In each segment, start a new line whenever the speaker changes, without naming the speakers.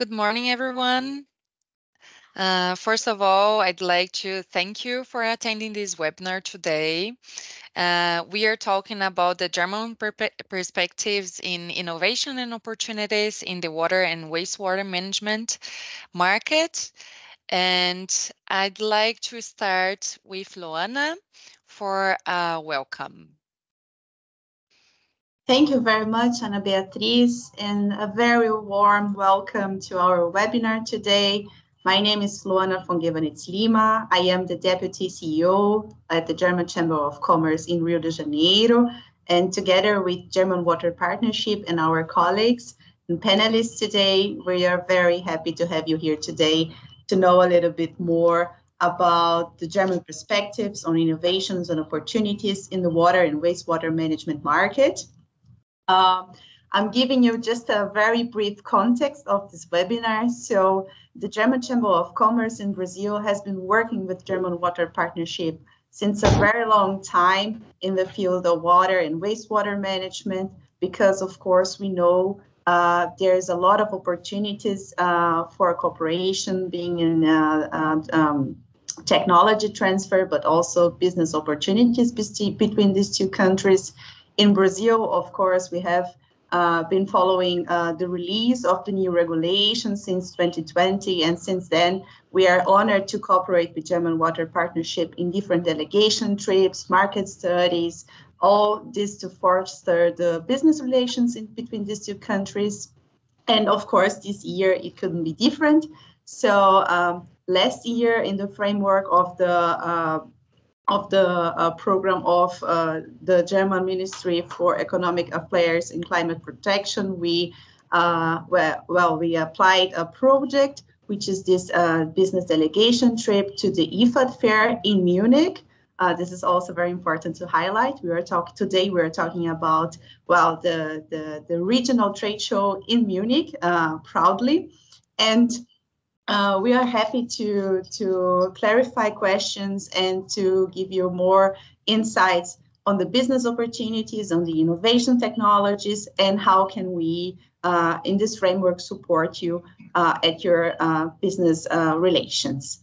Good morning, everyone. First of all, I'd like to thank you for attending this webinar today. We are talking about the German perspectives in innovation and opportunities in the water and wastewater management market. And I'd like to start with Luana for a welcome.
Thank you very much, Ana Beatriz, and a very warm welcome to our webinar today. My name is Luana von Gevanitz Lima. I am the Deputy CEO at the German Chamber of Commerce in Rio de Janeiro, and together with German Water Partnership and our colleagues and panelists today, we are very happy to have you here today to know a little bit more about the German perspectives on innovations and opportunities in the water and wastewater management market. I'm giving you just a very brief context of this webinar. So the German Chamber of Commerce in Brazil has been working with German Water Partnership since a very long time in the field of water and wastewater management, because of course we know there's a lot of opportunities for cooperation being in technology transfer, but also business opportunities between these two countries. In Brazil, of course, we have been following the release of the new regulations since 2020, and since then we are honored to cooperate with German Water Partnership in different delegation trips, market studies, all this to foster the business relations between these two countries. And of course, this year it couldn't be different. So last year, in the framework of the program of the German Ministry for Economic Affairs and Climate Protection, we applied a project, which is this business delegation trip to the IFAT fair in Munich. This is also very important to highlight. Today we are talking about the regional trade show in Munich, proudly, and we are happy to clarify questions and to give you more insights on the business opportunities, on the innovation technologies, and how can we, in this framework, support you at your business relations.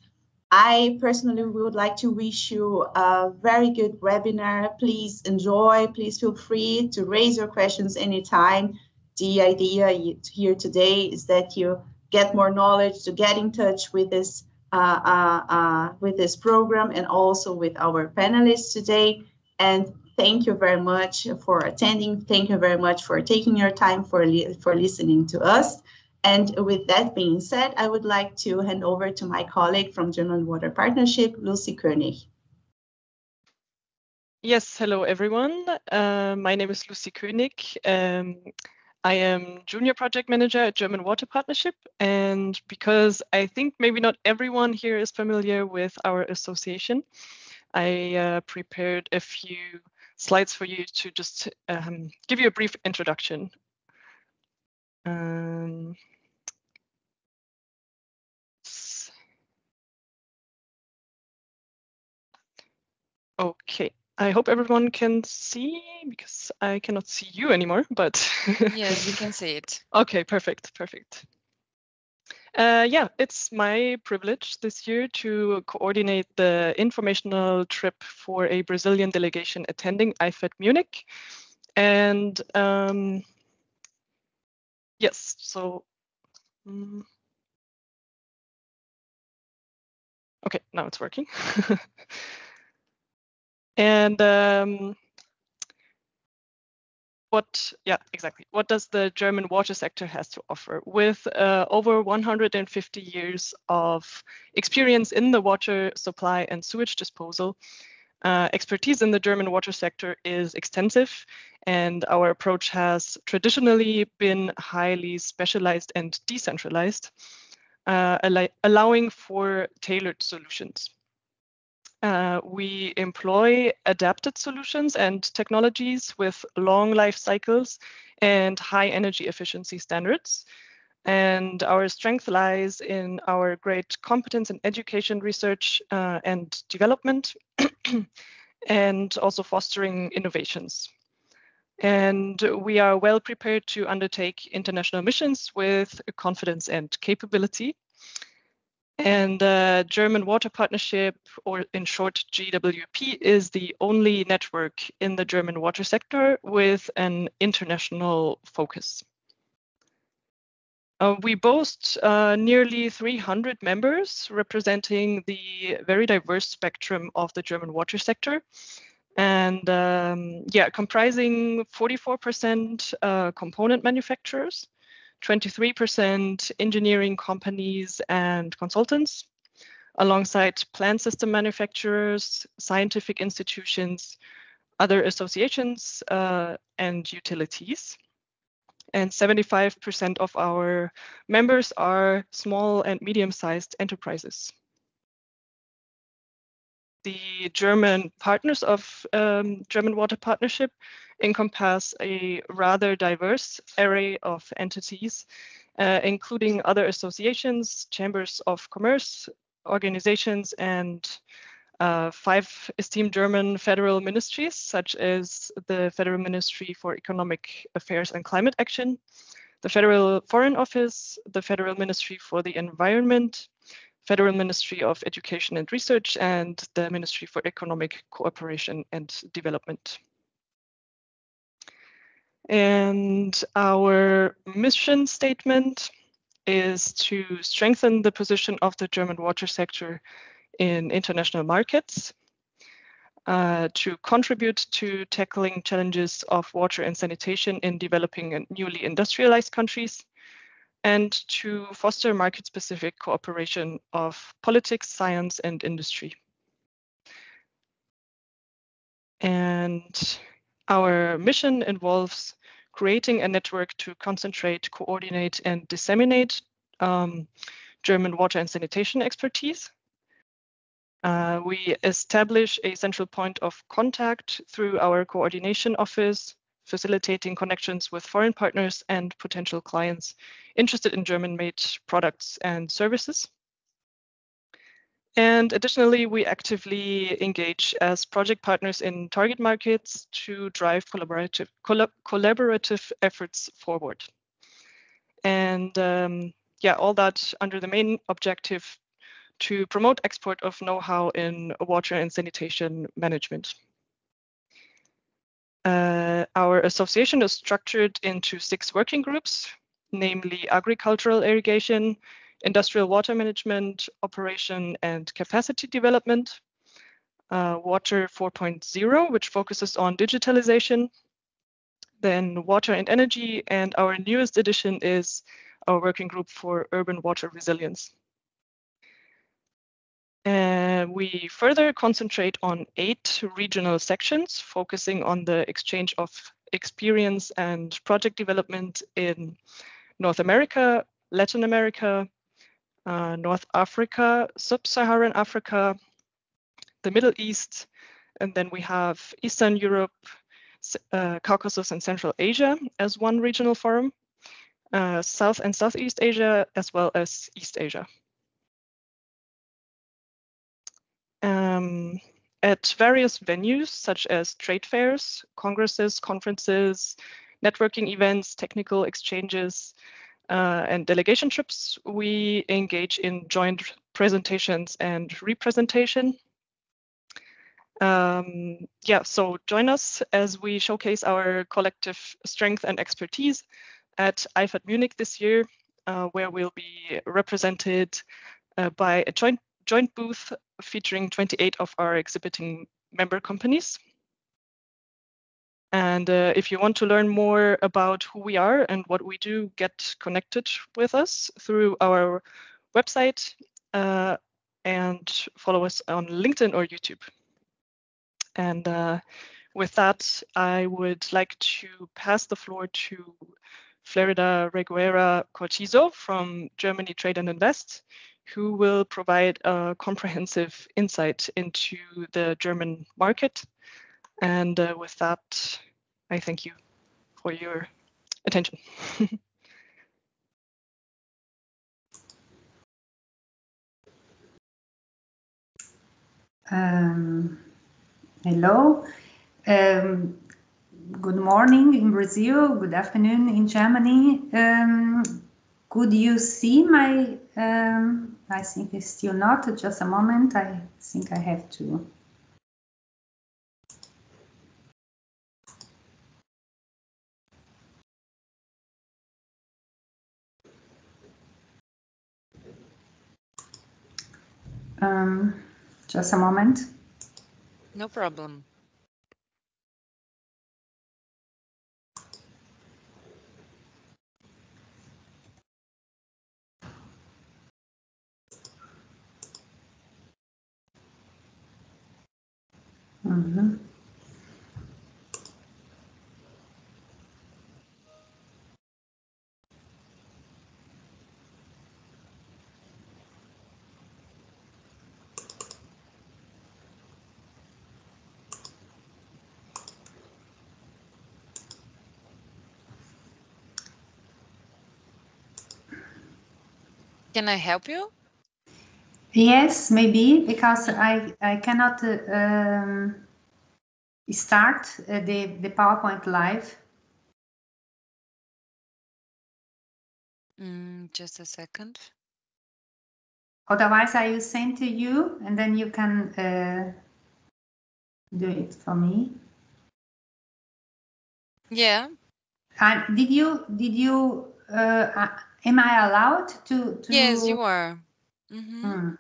I personally would like to wish you a very good webinar. Please enjoy. Please feel free to raise your questions anytime. The idea here today is that you get more knowledge, to get in touch with this program and also with our panelists today. And thank you very much for attending. Thank you very much for taking your time for listening to us. And with that being said, I would like to hand over to my colleague from German Water Partnership, Lucy König.
Yes, hello everyone. My name is Lucy König. I am Junior Project Manager at German Water Partnership, and because I think maybe not everyone here is familiar with our association, I prepared a few slides for you to just give you a brief introduction. Okay. I hope everyone can see, because I cannot see you anymore, but
yes, we can see it.
Okay, perfect. Yeah, it's my privilege this year to coordinate the informational trip for a Brazilian delegation attending IFAT Munich. And yes, so okay, now it's working. And what does the German water sector has to offer? With over 150 years of experience in the water supply and sewage disposal, expertise in the German water sector is extensive, and our approach has traditionally been highly specialized and decentralized, allowing for tailored solutions. We employ adapted solutions and technologies with long life cycles and high energy efficiency standards. And our strength lies in our great competence in education, research, and development, and also fostering innovations. And we are well prepared to undertake international missions with confidence and capability. And the German Water Partnership, or in short GWP, is the only network in the German water sector with an international focus. We boast nearly 300 members representing the very diverse spectrum of the German water sector. And comprising 44% component manufacturers, 23% engineering companies and consultants, alongside plant system manufacturers, scientific institutions, other associations, and utilities. And 75% of our members are small and medium-sized enterprises. The German partners of German Water Partnership encompass a rather diverse array of entities, including other associations, chambers of commerce, organizations, and 5 esteemed German federal ministries, such as the Federal Ministry for Economic Affairs and Climate Action, the Federal Foreign Office, the Federal Ministry for the Environment, Federal Ministry of Education and Research, and the Ministry for Economic Cooperation and Development. And our mission statement is to strengthen the position of the German water sector in international markets, to contribute to tackling challenges of water and sanitation in developing and newly industrialized countries, and to foster market-specific cooperation of politics, science, and industry. And our mission involves creating a network to concentrate, coordinate, and disseminate German water and sanitation expertise. We establish a central point of contact through our coordination office, facilitating connections with foreign partners and potential clients interested in German-made products and services. And additionally, we actively engage as project partners in target markets to drive collaborative efforts forward. And all that under the main objective to promote export of know-how in water and sanitation management. Our association is structured into 6 working groups, namely agricultural irrigation, industrial water management, operation and capacity development, Water 4.0, which focuses on digitalization, then water and energy, and our newest addition is our working group for urban water resilience. We further concentrate on 8 regional sections, focusing on the exchange of experience and project development in North America, Latin America, North Africa, Sub-Saharan Africa, the Middle East, and then we have Eastern Europe, Caucasus and Central Asia as one regional forum, South and Southeast Asia, as well as East Asia. At various venues, such as trade fairs, congresses, conferences, networking events, technical exchanges, and delegation trips, we engage in joint presentations and representation. So join us as we showcase our collective strength and expertise at IFAT Munich this year, where we'll be represented by a joint booth featuring 28 of our exhibiting member companies. And if you want to learn more about who we are and what we do, get connected with us through our website and follow us on LinkedIn or YouTube. And with that, I would like to pass the floor to Florida Reguera Cortizo from Germany Trade and Invest, who will provide a comprehensive insight into the German market. And with that, I thank you for your attention.
Hello. good morning in Brazil, good afternoon in Germany. Could you see my, I think it's still not, just a moment, I think I have to. Just a moment.
No problem.
Mm-hmm.
Can I help you?
Yes, maybe, because I cannot start the PowerPoint live.
Just a second.
Otherwise, I will send to you, and then you can do it for me.
Yeah.
Did you? Am I allowed to?
Yes, you are. Mm-hmm.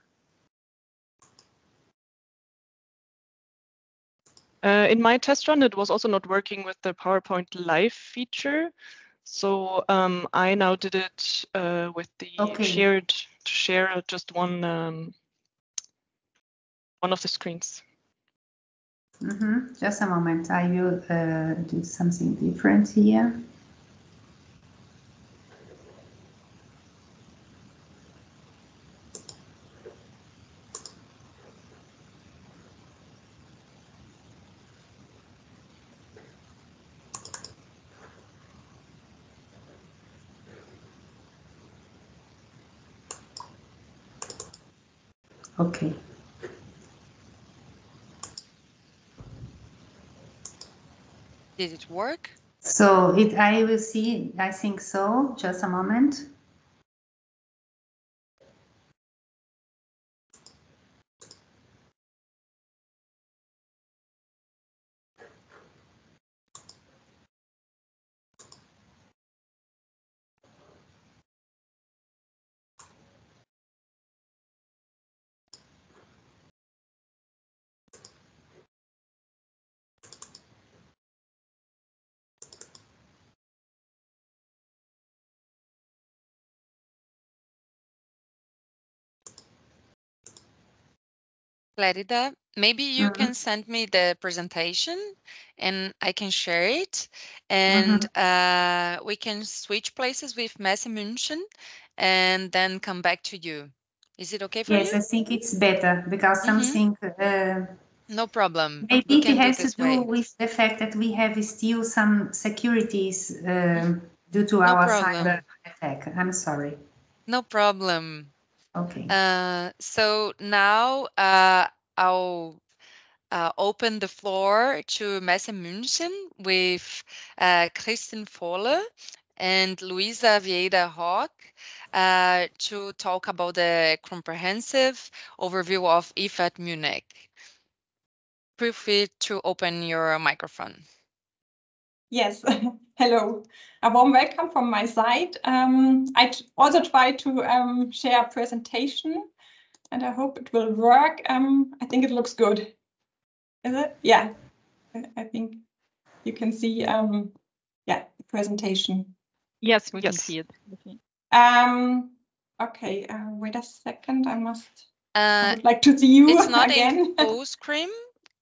In my test run, it was also not working with the PowerPoint Live feature. So I now did it with the share just one of the screens.
Just a moment. I will do something different here. Okay.
Did it work?
So I will see. I think so. Just a moment.
Clarida, maybe you can send me the presentation and I can share it, and we can switch places with Messi München and then come back to you. Is it okay for you?
Yes, I think it's better because something.
No problem.
Maybe
We
it
can do
has to
this
do
way.
with the fact that we have still some securities due to
No
our
problem.
cyber attack. I'm sorry.
No problem.
Okay.
So now I'll open the floor to Messe München with Kristin Fohle and Luisa Vieira Rock to talk about the comprehensive overview of IFAT Munich. Feel free to open your microphone.
Yes, hello. A warm welcome from my side. I also try to share a presentation and I hope it will work. I think it looks good. Is it? Yeah, I think you can see yeah, the presentation.
Yes, we can see it.
Okay, wait a second. I would like to see you
it's not
again.
In full screen.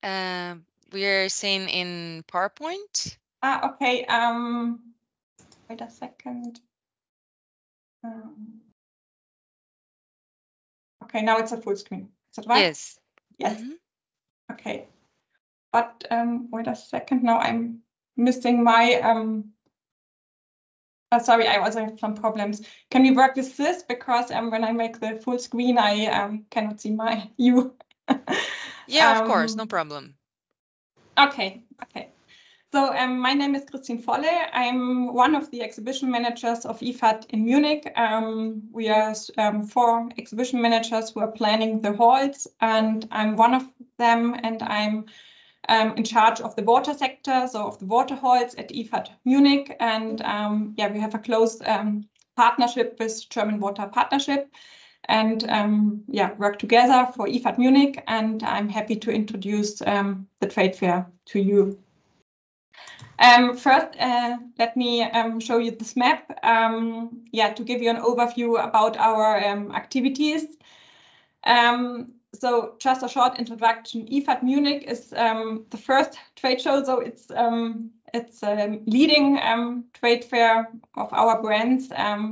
We are seeing in PowerPoint.
Okay. Wait a second. Okay, now it's a full screen. Is that right?
Yes.
Yes. Okay. But wait a second. Now I'm missing my. Sorry, I also have some problems. Can we work with this? Because when I make the full screen, I cannot see you.
Yeah, of course, no problem.
Okay. Okay. So my name is Christine Volle. I'm one of the exhibition managers of IFAT in Munich. We are 4 exhibition managers who are planning the halls, and I'm one of them, and I'm in charge of the water sector, so of the water halls at IFAT Munich. And yeah, we have a close partnership with German Water Partnership, and yeah, work together for IFAT Munich. And I'm happy to introduce the trade fair to you. First, let me show you this map, yeah, to give you an overview about our activities. So just a short introduction. IFAT Munich is the first trade show, so it's a leading trade fair of our brands.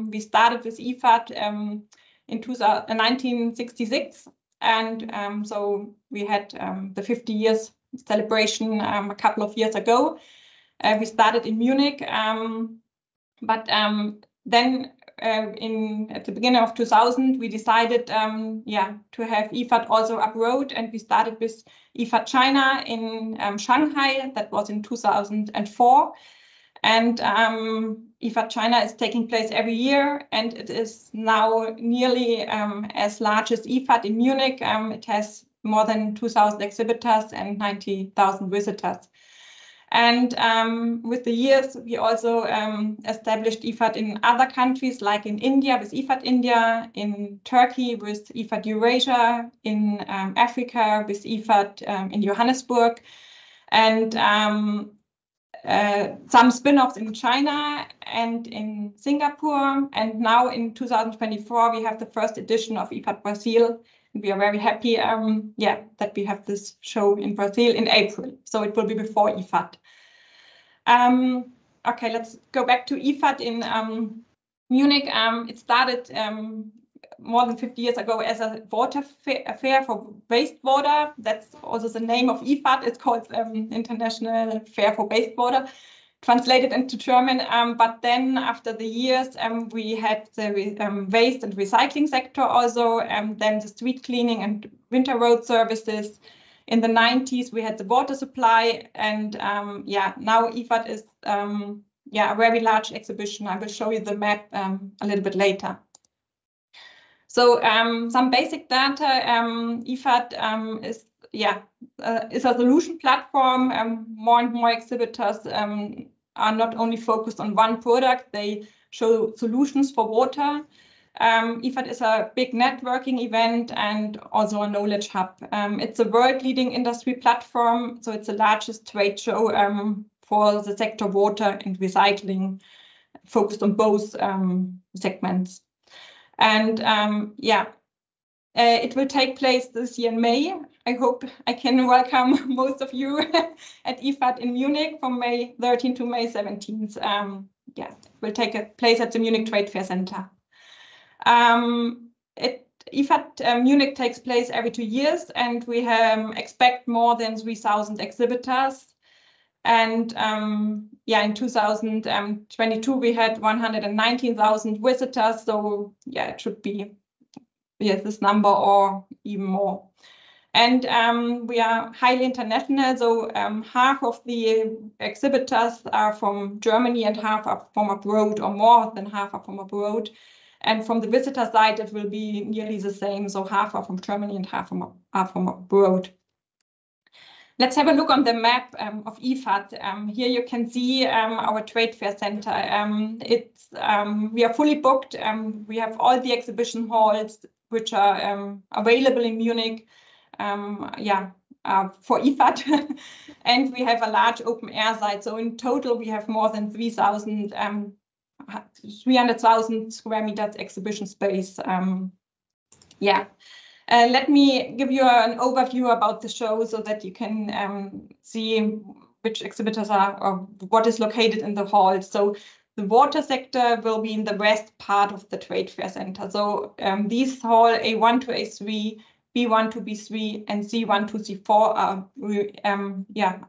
We started with IFAT in 1966, and so we had the 50 years celebration a couple of years ago. We started in Munich, but then at the beginning of 2000, we decided yeah, to have IFAT also abroad, and we started with IFAT China in Shanghai. That was in 2004. And IFAT China is taking place every year, and it is now nearly as large as IFAT in Munich. It has more than 2,000 exhibitors and 90,000 visitors. And with the years, we also established IFAT in other countries, like in India with IFAT India, in Turkey with IFAT Eurasia, in Africa with IFAT in Johannesburg, and some spin-offs in China and in Singapore. And now in 2024, we have the first edition of IFAT Brazil. We are very happy, yeah, that we have this show in Brazil in April. So it will be before IFAT. Okay, let's go back to IFAT in Munich. It started more than 50 years ago as a water fair for wastewater. That's also the name of IFAT. It's called International Fair for Wastewater, translated into German. But then after the years, we had the waste and recycling sector also, then the street cleaning and winter road services. In the 90s, we had the water supply, and yeah, now IFAT is yeah, a very large exhibition. I will show you the map a little bit later. So some basic data. IFAT is, yeah, is a solution platform. More and more exhibitors are not only focused on one product, they show solutions for water. IFAT is a big networking event and also a knowledge hub. It's a world-leading industry platform, so it's the largest trade show for the sector water and recycling, focused on both segments. And yeah, it will take place this year in May. I hope I can welcome most of you at IFAT in Munich from May 13th to May 17th. Yeah, it will take place at the Munich Trade Fair Center. IFAT Munich takes place every 2 years, and we expect more than 3,000 exhibitors. And yeah, in 2022, we had 119,000 visitors. So yeah, it should be, yes, this number or even more. And we are highly international. So half of the exhibitors are from Germany and half are from abroad, or more than half are from abroad. And from the visitor side, it will be nearly the same. So half are from Germany and half are from abroad. Let's have a look on the map of IFAT. Here you can see our trade fair center. We are fully booked. We have all the exhibition halls which are available in Munich. Yeah, for IFAT. And we have a large open air site. So in total, we have more than 300,000 square meters exhibition space. Yeah. Let me give you an overview about the show so that you can see which exhibitors are or what is located in the hall. So the water sector will be in the west part of the trade fair center. So these hall A1 to A3, B1 to B3, and C1 to C4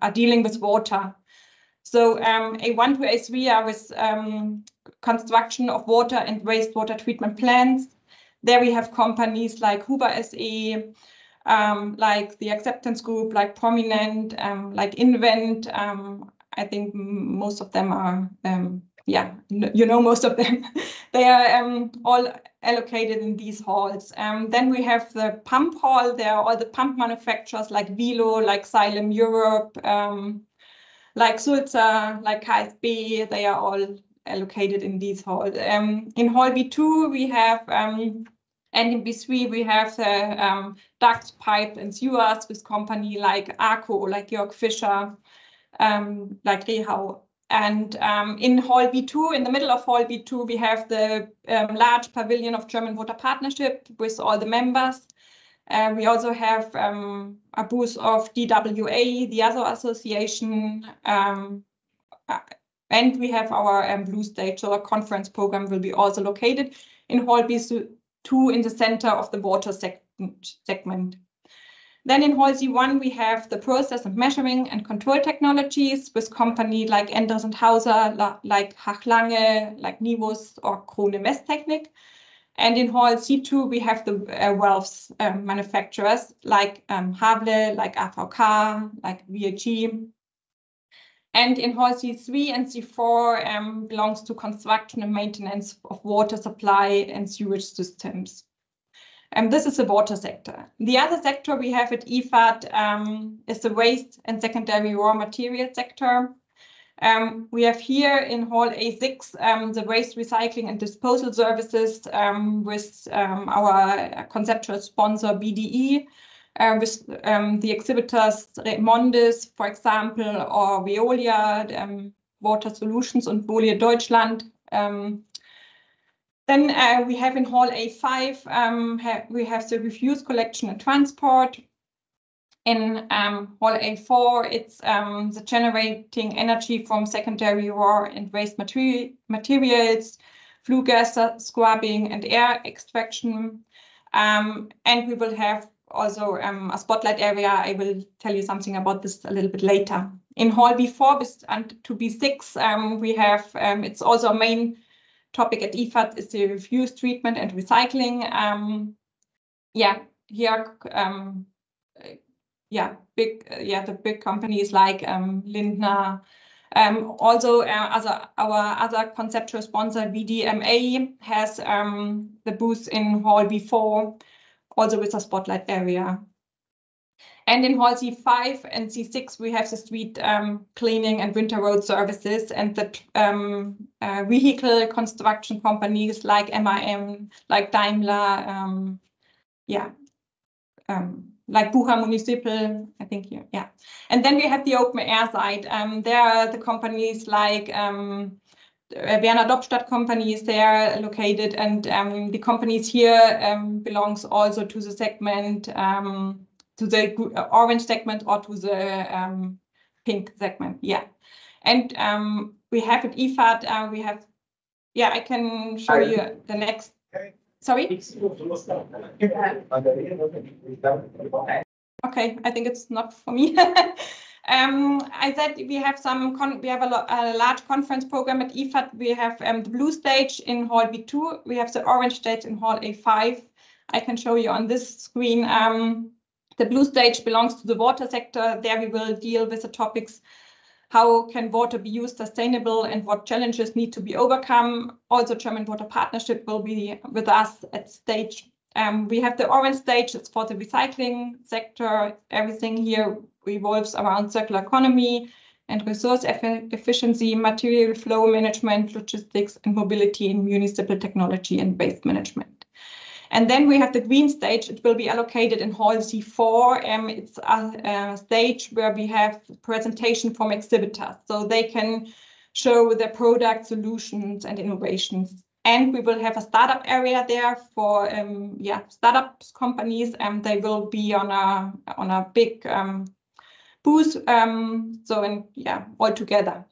are dealing with water. So A1 to A3 are with construction of water and wastewater treatment plants. There we have companies like Huber SE, like the Acceptance Group, like Prominent, like Invent, I think most of them are, yeah, you know, most of them. They are all allocated in these halls. Then we have the pump hall. There are all the pump manufacturers like Velo, like Xylem Europe, like Sulzer, like KSB. They are all allocated in these halls. In hall B2, we have, and in B3, we have the ducts, pipe, and sewers with company like Arco, like Georg Fischer, like Rehau. And in Hall B2, in the middle of Hall B2, we have the large pavilion of German Water Partnership with all the members. We also have a booth of DWA, the other association, and we have our blue stage, so our conference program will be also located in Hall B2 in the center of the water segment. Then in Hall C1, we have the process and measuring and control technologies with companies like Endres and Hauser, like Hachlange, like Nivus or Krone Messtechnik. And in Hall C2, we have the valves manufacturers like Havle, like AVK, like VAG. And in Hall C3 and C4 belongs to construction and maintenance of water supply and sewage systems. This is the water sector. The other sector we have at IFAT is the waste and secondary raw material sector. We have here in Hall A6 the waste recycling and disposal services with our conceptual sponsor BDE, with the exhibitors Remondis, for example, or Veolia, Water Solutions and Bolie Deutschland. Then we have in Hall A5, we have the refuse collection and transport. In Hall A4, it's the generating energy from secondary raw and waste materials, flue gas scrubbing and air extraction. And we will have also a spotlight area. I will tell you something about this a little bit later. In Hall B4 and to B6, we have, it's also a main topic at IFAT is the refuse treatment and recycling. Yeah, here, the big companies like Lindner. Also, our other conceptual sponsor, VDMA, has the booth in Hall B4, also with a spotlight area. And in Hall C5 and C6, we have the street cleaning and winter road services and the vehicle construction companies like MAN, like Daimler, like Bucha Municipal, I think, yeah. And then we have the open air side. There are the companies like Werner Dobstadt companies, they are located, and the companies here belongs also to the segment, to the orange segment or to the pink segment, yeah. And we have at IFAT, we have, yeah, I can show you the next, sorry? Okay, I think it's not for me. I said we have a large conference program at IFAT. We have the blue stage in Hall B2. We have the orange stage in Hall A5. I can show you on this screen. The blue stage belongs to the water sector. There we will deal with the topics, how can water be used sustainable and what challenges need to be overcome. Also, German Water Partnership will be with us at stage. We have the orange stage, it's for the recycling sector. Everything here revolves around circular economy and resource efficiency, material flow management, logistics, and mobility in municipal technology and waste management. And then we have the green stage. It will be allocated in Hall C4. It's a stage where we have presentation from exhibitors, so they can show their product solutions and innovations. And we will have a startup area there for startups companies, and they will be on a big booth. All together.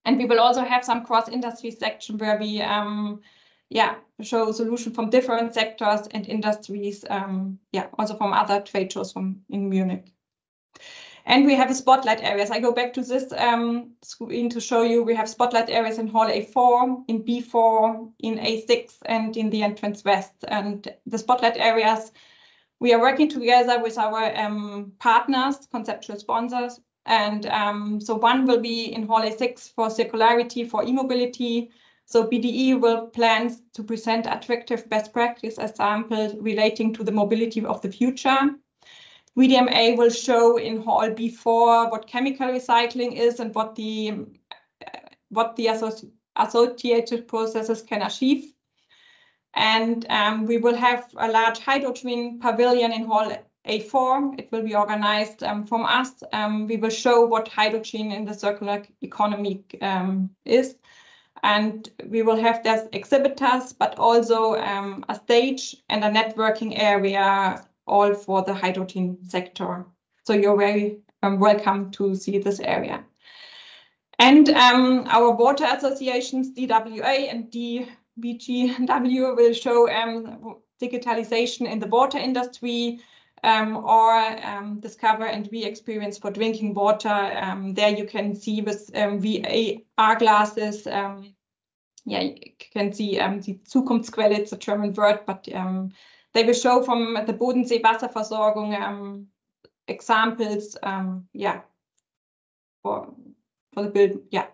And we will also have some cross-industry section where we show solution from different sectors and industries, also from other trade shows in Munich. And we have a spotlight areas. I go back to this screen to show you we have spotlight areas in Hall A4, in B4, in A6, and in the entrance west. And the spotlight areas, we are working together with our partners, conceptual sponsors, And so one will be in Hall A6 for circularity for e-mobility. So BDE will plan to present attractive best practice examples relating to the mobility of the future. VDMA will show in Hall B4 what chemical recycling is and what the associated processes can achieve. And we will have a large hydrogen pavilion in Hall A4. It will be organized from us. We will show what hydrogen in the circular economy is. And we will have these exhibitors, but also a stage and a networking area, all for the hydrogen sector. So you're very welcome to see this area. And our water associations, DWA and DBGW, will show digitalization in the water industry, or discover and re-experience for drinking water. There you can see with VAR glasses, yeah, you can see die Zukunftsquelle, it's a German word, but they will show from the Bodensee Wasserversorgung examples, yeah, for the build, yeah.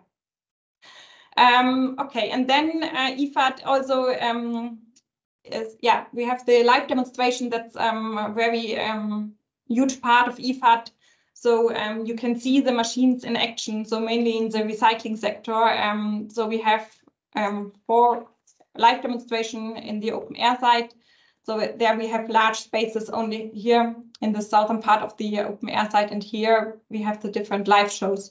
Okay, and then IFAT also is, yeah, we have the live demonstration. That's a very huge part of IFAT. So you can see the machines in action. So mainly in the recycling sector. So we have 4 live demonstration in the open air site. So there we have large spaces only here in the southern part of the open air site, and here we have the different live shows.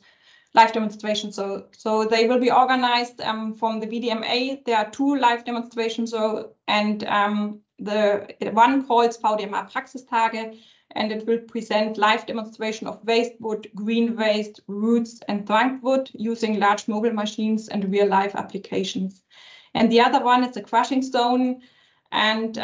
Live demonstrations, so they will be organized from the VDMA. There are 2 live demonstrations, and the one calls VDMA Praxistage, and it will present live demonstration of waste wood, green waste, roots, and trunk wood using large mobile machines and real life applications. And the other one is the crushing stone, and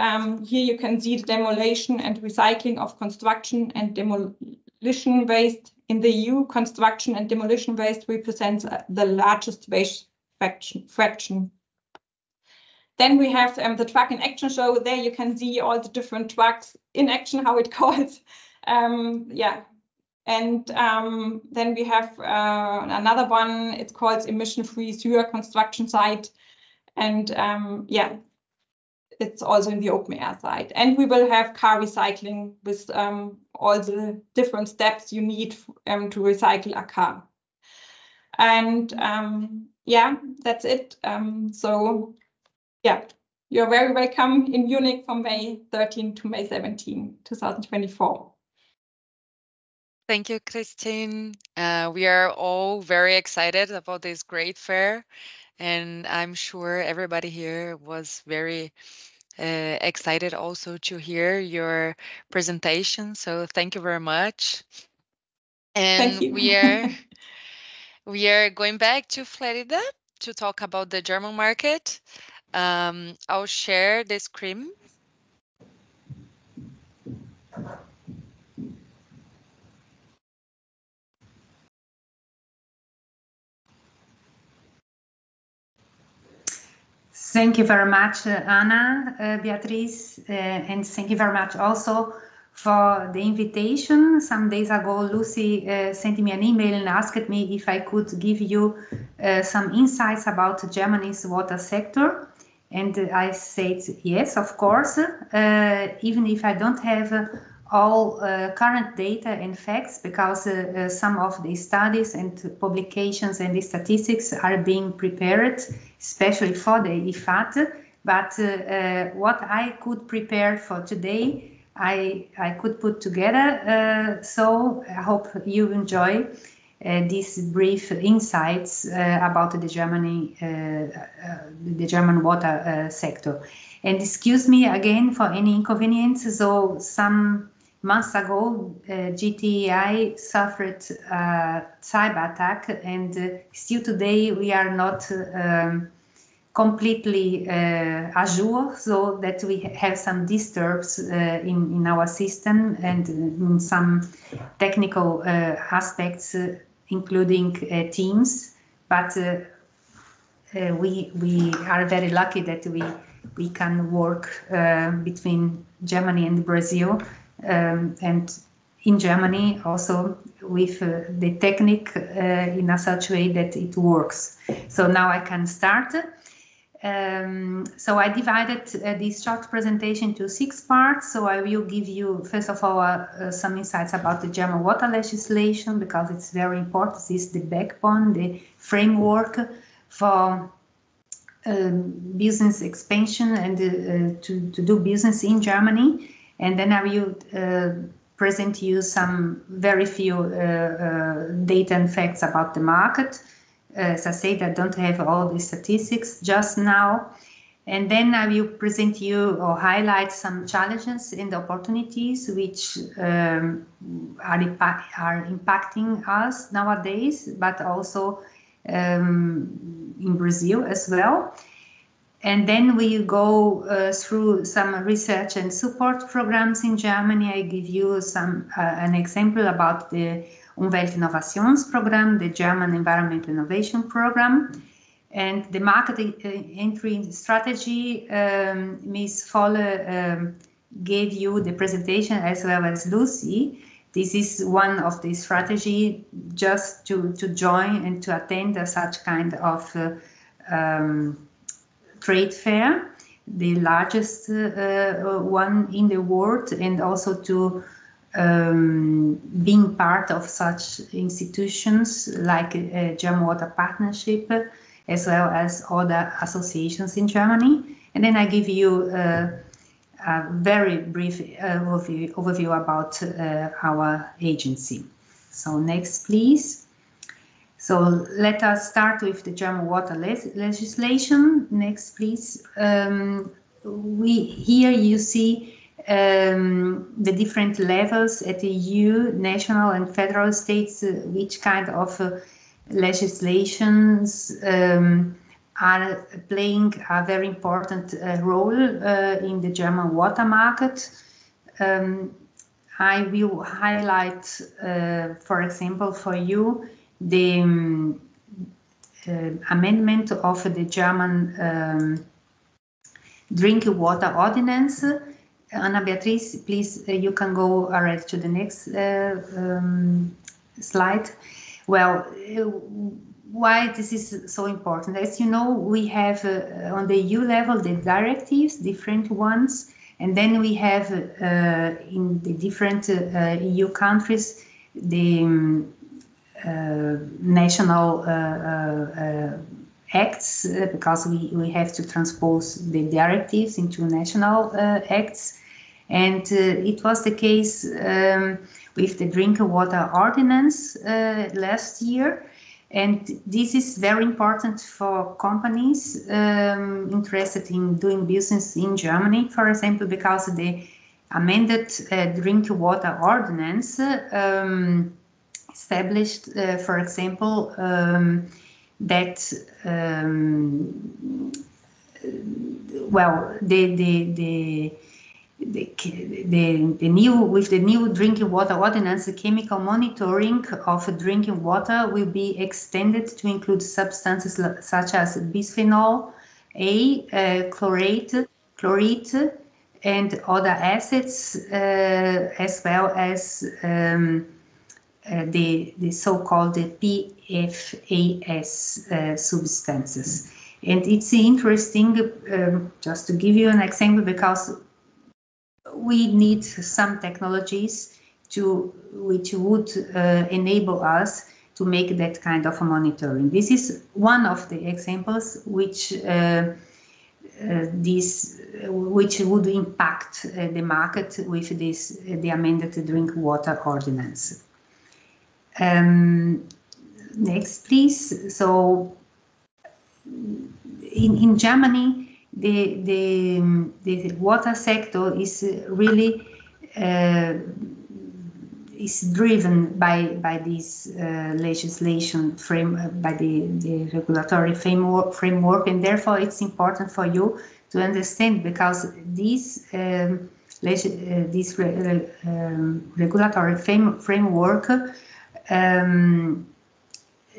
here you can see the demolition and recycling of construction and demolition waste. In the EU, construction and demolition waste represents the largest waste fraction. Then we have the truck in action show. There you can see all the different trucks in action, how it calls. Yeah, and then we have another one. It's called emission-free sewer construction site, and yeah, it's also in the open air site. And we will have car recycling with all the different steps you need to recycle a car. And yeah, that's it. So yeah, you're very welcome in Munich from May 13 to May 17, 2024.
Thank you, Christine. We are all very excited about this great fair, and I'm sure everybody here was very excited also to hear your presentation. So thank you very much. And
Thank you.
we are going back to Florida to talk about the German market. I'll share the screen.
Thank you very much, Anna, Beatrice, and thank you very much also for the invitation. Some days ago, Lucy sent me an email and asked me if I could give you some insights about Germany's water sector. And I said, yes, of course, even if I don't have all current data and facts, because some of the studies and publications and the statistics are being prepared, especially for the IFAT. But what I could prepare for today, I could put together. So I hope you enjoy these brief insights about the German water sector. And excuse me again for any inconvenience. So some months ago, GTI suffered a cyber attack, and still today we are not completely azure, so that we have some disturbs in our system and in some technical aspects, including Teams. But we are very lucky that we can work between Germany and Brazil, and in Germany also with the technique in a such way that it works. So now I can start. So I divided this short presentation into 6 parts. So I will give you, first of all, some insights about the German water legislation, because it's very important. This is the backbone, the framework for business expansion and to do business in Germany. And then I will present you some very few data and facts about the market. As I said, I don't have all the statistics just now. And then I will present you or highlight some challenges and opportunities which are impacting us nowadays, but also in Brazil as well. And then we go through some research and support programs in Germany. I give you an example about the Umweltinnovationsprogramm, the German Environmental Innovation Program. And the market entry strategy, Ms. Volle gave you the presentation, as well as Lucy. This is one of the strategy just to join and to attend such kind of trade fair, the largest one in the world, and also to being part of such institutions like German Water Partnership, as well as other associations in Germany. And then I give you a very brief overview about our agency. So next, please. So let us start with the German water legislation. Next, please. Here you see the different levels at the EU, national and federal states, which kind of legislations are playing a very important role in the German water market. I will highlight, for example, for you, the amendment of the German Drinking Water Ordinance. Anna Beatrice, please, you can go already to the next slide. Well, why this is so important? As you know, we have on the EU level the directives, different ones, and then we have in the different EU countries the national acts, because we have to transpose the directives into national acts. And it was the case with the Drinking Water Ordinance last year. And this is very important for companies interested in doing business in Germany, for example, because the amended Drinking Water Ordinance established, for example, that well, the new drinking water ordinance, the chemical monitoring of drinking water will be extended to include substances such as bisphenol A, chlorate, and other acids, as well as the so-called PFAS substances. And it's interesting, just to give you an example, because we need some technologies which would enable us to make that kind of a monitoring. This is one of the examples which would impact the market with the amended Drinking Water Ordinance. Next, please. So in Germany, the water sector is really is driven by this legislation by the regulatory framework, and therefore it's important for you to understand, because this regulatory framework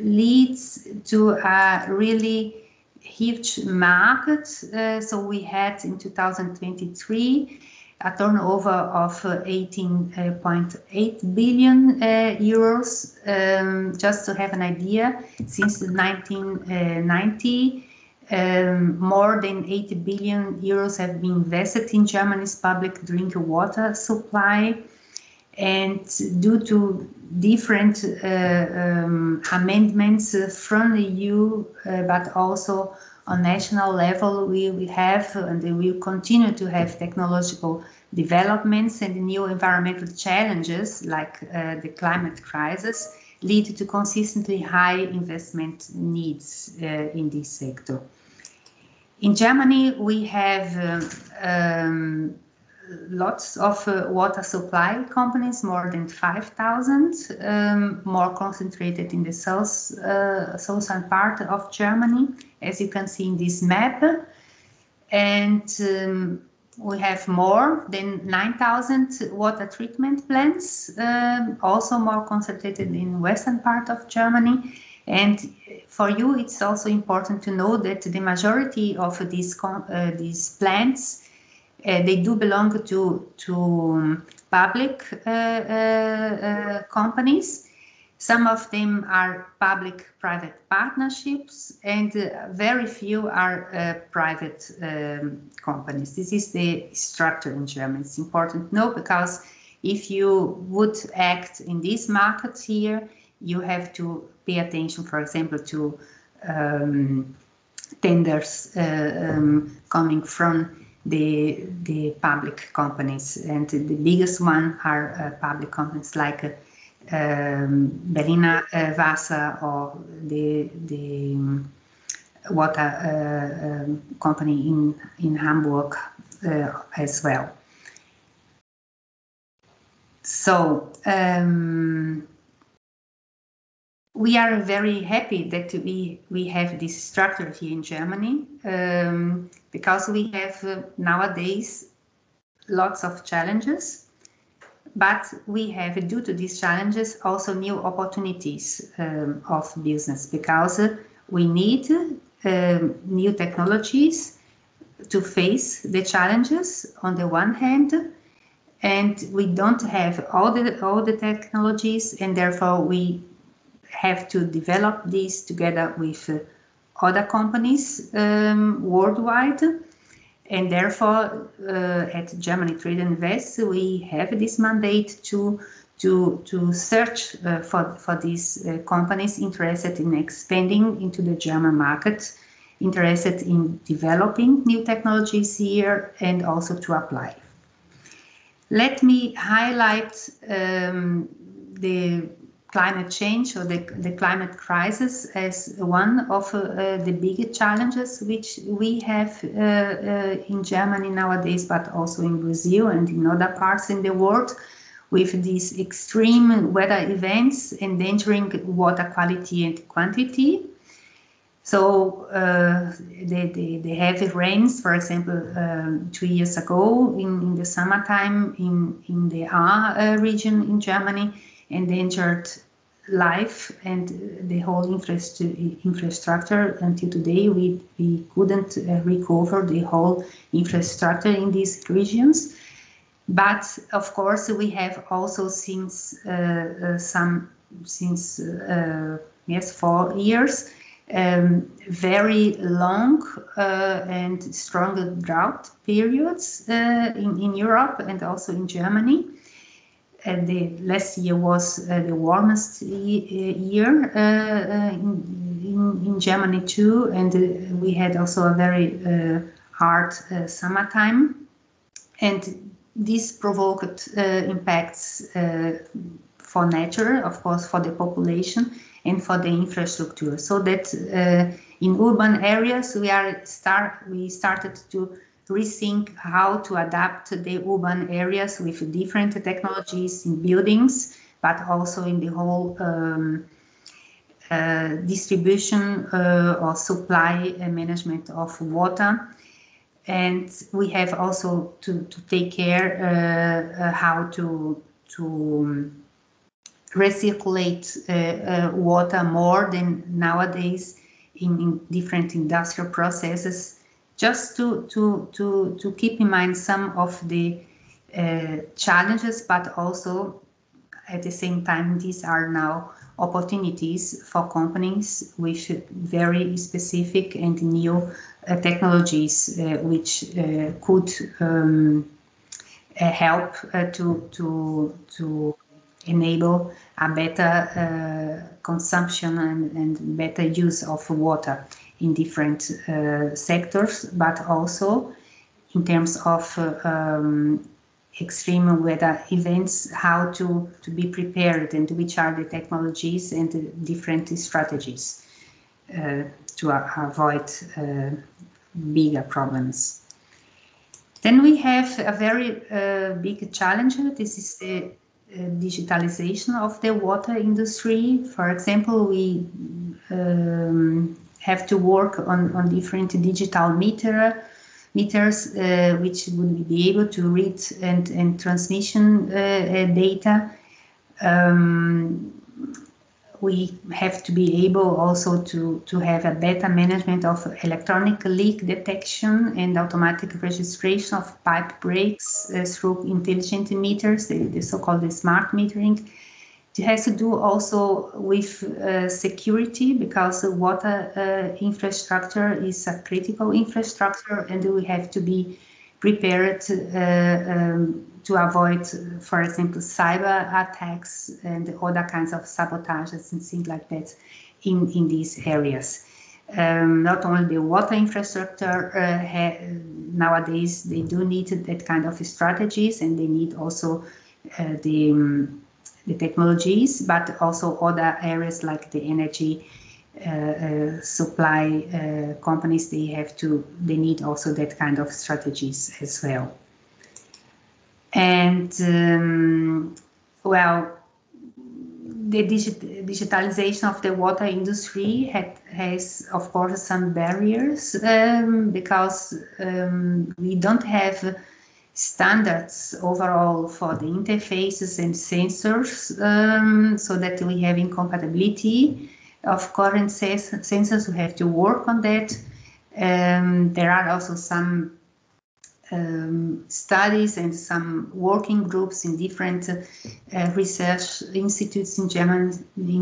leads to a really huge market. So we had in 2023 a turnover of 18.8 billion euros. Just to have an idea, since 1990, more than 80 billion euros have been invested in Germany's public drinking water supply. And due to different amendments from the EU, but also on national level, we have and we will continue to have technological developments, and new environmental challenges like the climate crisis lead to consistently high investment needs in this sector. In Germany, we have lots of water supply companies, more than 5,000, more concentrated in the southern part of Germany, as you can see in this map. And we have more than 9,000 water treatment plants, also more concentrated in western part of Germany. And for you, it's also important to know that the majority of these plants they do belong to public companies. Some of them are public-private partnerships, and very few are private companies. This is the structure in Germany. It's important to know, because if you would act in these markets here, you have to pay attention, for example, to tenders coming from the public companies, and the biggest one are public companies like Berliner Wasser or the water company in Hamburg as well. So we are very happy that we have this structure here in Germany, because we have nowadays lots of challenges, but we have, due to these challenges, also new opportunities of business, because we need new technologies to face the challenges on the one hand, and we don't have all the technologies, and therefore we have to develop these together with other companies worldwide. And therefore, at Germany Trade and Invest, we have this mandate to search for these companies interested in expanding into the German market, interested in developing new technologies here, and also to apply. Let me highlight the climate change or the climate crisis as one of the big challenges which we have in Germany nowadays, but also in Brazil and in other parts in the world, with these extreme weather events endangering water quality and quantity. So the heavy rains, for example, 2 years ago in the summertime in the Ahr region in Germany, endangered life and the whole infrastructure. Until today, we couldn't recover the whole infrastructure in these regions. But of course, we have also since 4 years very long and strong drought periods in Europe and also in Germany. The last year was the warmest year in Germany too, and we had also a very hard summertime, and this provoked impacts for nature, of course, for the population and for the infrastructure. So that in urban areas we started to rethink how to adapt the urban areas with different technologies in buildings, but also in the whole distribution or supply and management of water. And we have also to take care how to recirculate water more than nowadays in different industrial processes, just to keep in mind some of the challenges, but also at the same time, these are now opportunities for companies with very specific and new technologies, which could help to enable a better consumption and better use of water in different sectors, but also in terms of extreme weather events, how to be prepared and which are the technologies and the different strategies to avoid bigger problems. Then we have a very big challenge. This is the digitalization of the water industry. For example, we have to work on different digital meters, which would be able to read and transmission data. We have to be able also to have a better management of electronic leak detection and automatic registration of pipe breaks through intelligent meters, the so-called smart metering. It has to do also with security, because the water infrastructure is a critical infrastructure, and we have to be prepared to avoid, for example, cyber attacks and other kinds of sabotages and things like that in these areas. Not only the water infrastructure, nowadays they do need that kind of strategies, and they need also the technologies, but also other areas like the energy supply companies. They need also that kind of strategies as well. And well, the digitalization of the water industry has, of course, some barriers, because we don't have standards overall for the interfaces and sensors, so that we have incompatibility of current sensors. We have to work on that. There are also some studies and some working groups in different research institutes in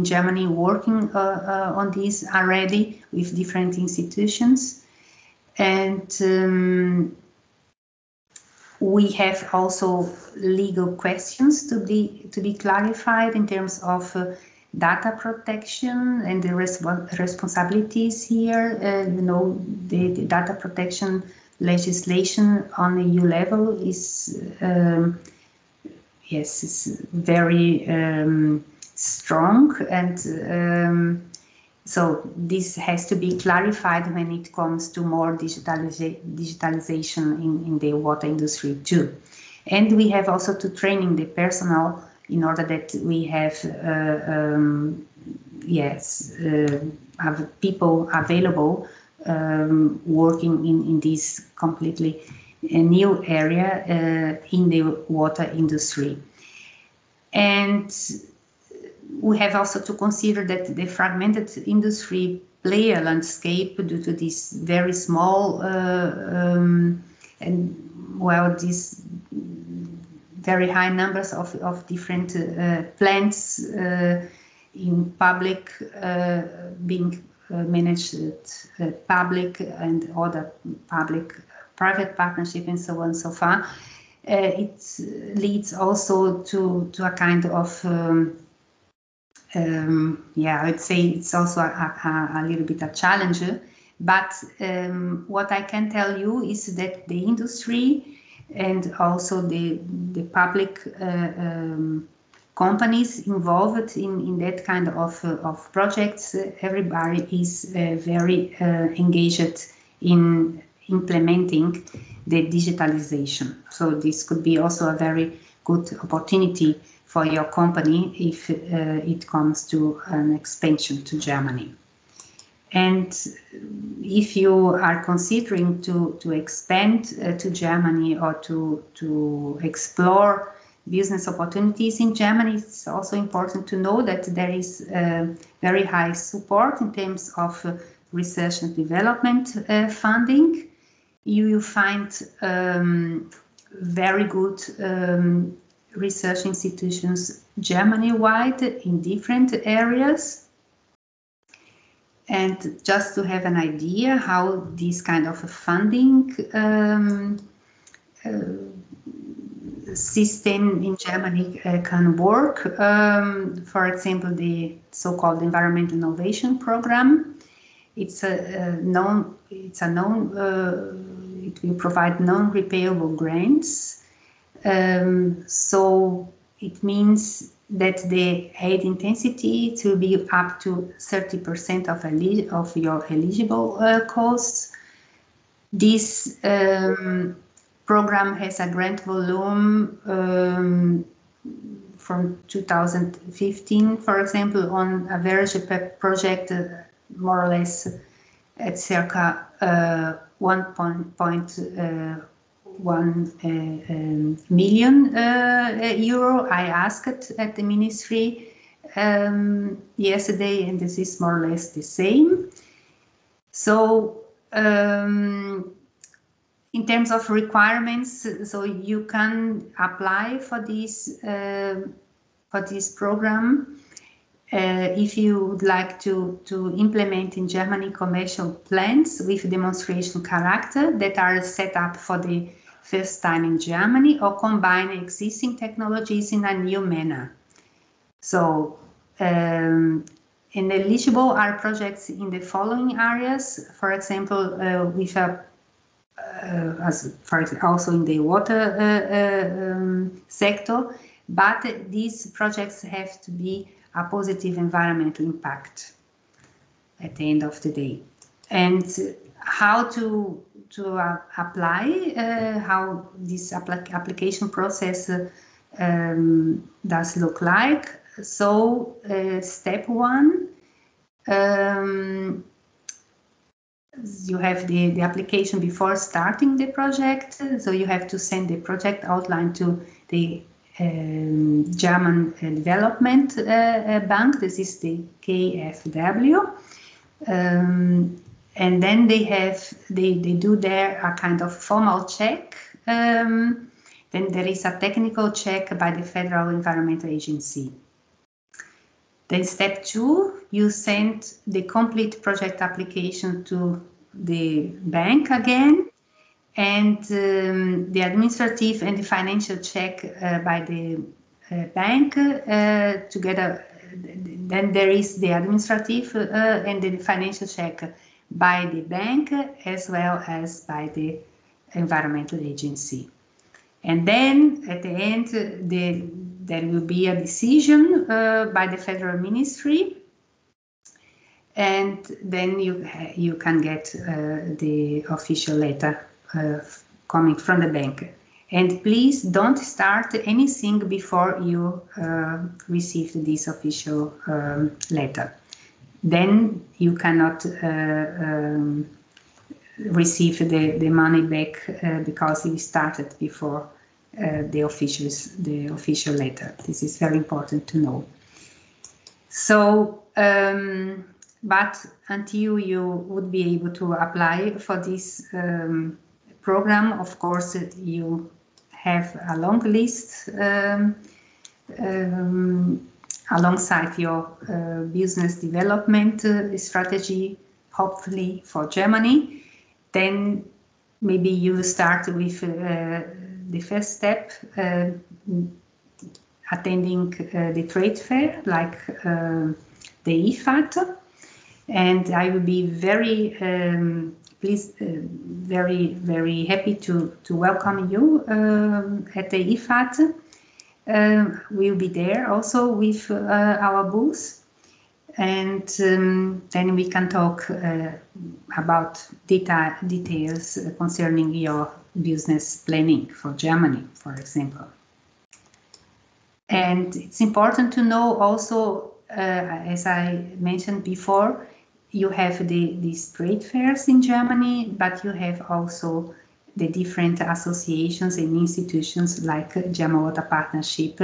Germany working on this already with different institutions. And we have also legal questions to be clarified in terms of data protection and the responsibilities here. The data protection legislation on EU level is is very strong, and so this has to be clarified when it comes to more digitalization in the water industry too. And we have also to training the personnel in order that we have have people available working in this completely new area in the water industry. And we have also to consider that the fragmented industry player landscape, due to this very small these very high numbers of different plants in public being managed public and other public-private partnership and so on so far. It leads also to a kind of I'd say it's also a little bit a challenge. But what I can tell you is that the industry and also the public companies involved in that kind of projects, everybody is very engaged in implementing the digitalization. So this could be also a very good opportunity for your company if it comes to an expansion to Germany. And if you are considering to expand to Germany or to explore business opportunities in Germany, it's also important to know that there is very high support in terms of research and development funding. You will find very good research institutions Germany-wide in different areas. And just to have an idea how this kind of funding system in Germany can work. For example, the so-called Environmental Innovation Program. It will provide non-repayable grants. So it means that the aid intensity to be up to 30% of your eligible costs. This program has a grant volume from 2015, for example, on average per project, more or less at circa 1.1 million euro. I asked at the ministry yesterday, and this is more or less the same. So in terms of requirements, so you can apply for this program if you would like to implement in Germany commercial plants with demonstration character that are set up for the first time in Germany, or combine existing technologies in a new manner. So eligible are projects in the following areas, for example, with a also in the water sector, but these projects have to be a positive environmental impact at the end of the day. And how to apply, how this application process does look like. So step one, you have the application before starting the project. So you have to send the project outline to the German Development Bank. This is the KfW. And then they do there a kind of formal check. Then there is a technical check by the Federal Environmental Agency. Then step two, you send the complete project application to the bank again, and the administrative and the financial check by the bank together. Then there is the administrative and the financial check by the bank as well as by the environmental agency. And then at the end, there will be a decision by the federal ministry, and then you can get the official letter coming from the bank. And please don't start anything before you receive this official letter. Then you cannot receive the money back because you started before the official letter. This is very important to know. So, but until you would be able to apply for this program, of course, you have a long list alongside your business development strategy, hopefully for Germany. Then maybe you start with the first step, attending the trade fair, like the IFAT. And I will be very very happy to welcome you at the IFAT. We'll be there also with our booth, and then we can talk about details concerning your business planning for Germany, for example. And it's important to know also, as I mentioned before, you have these trade fairs in Germany, but you have also the different associations and institutions like German Water Partnership,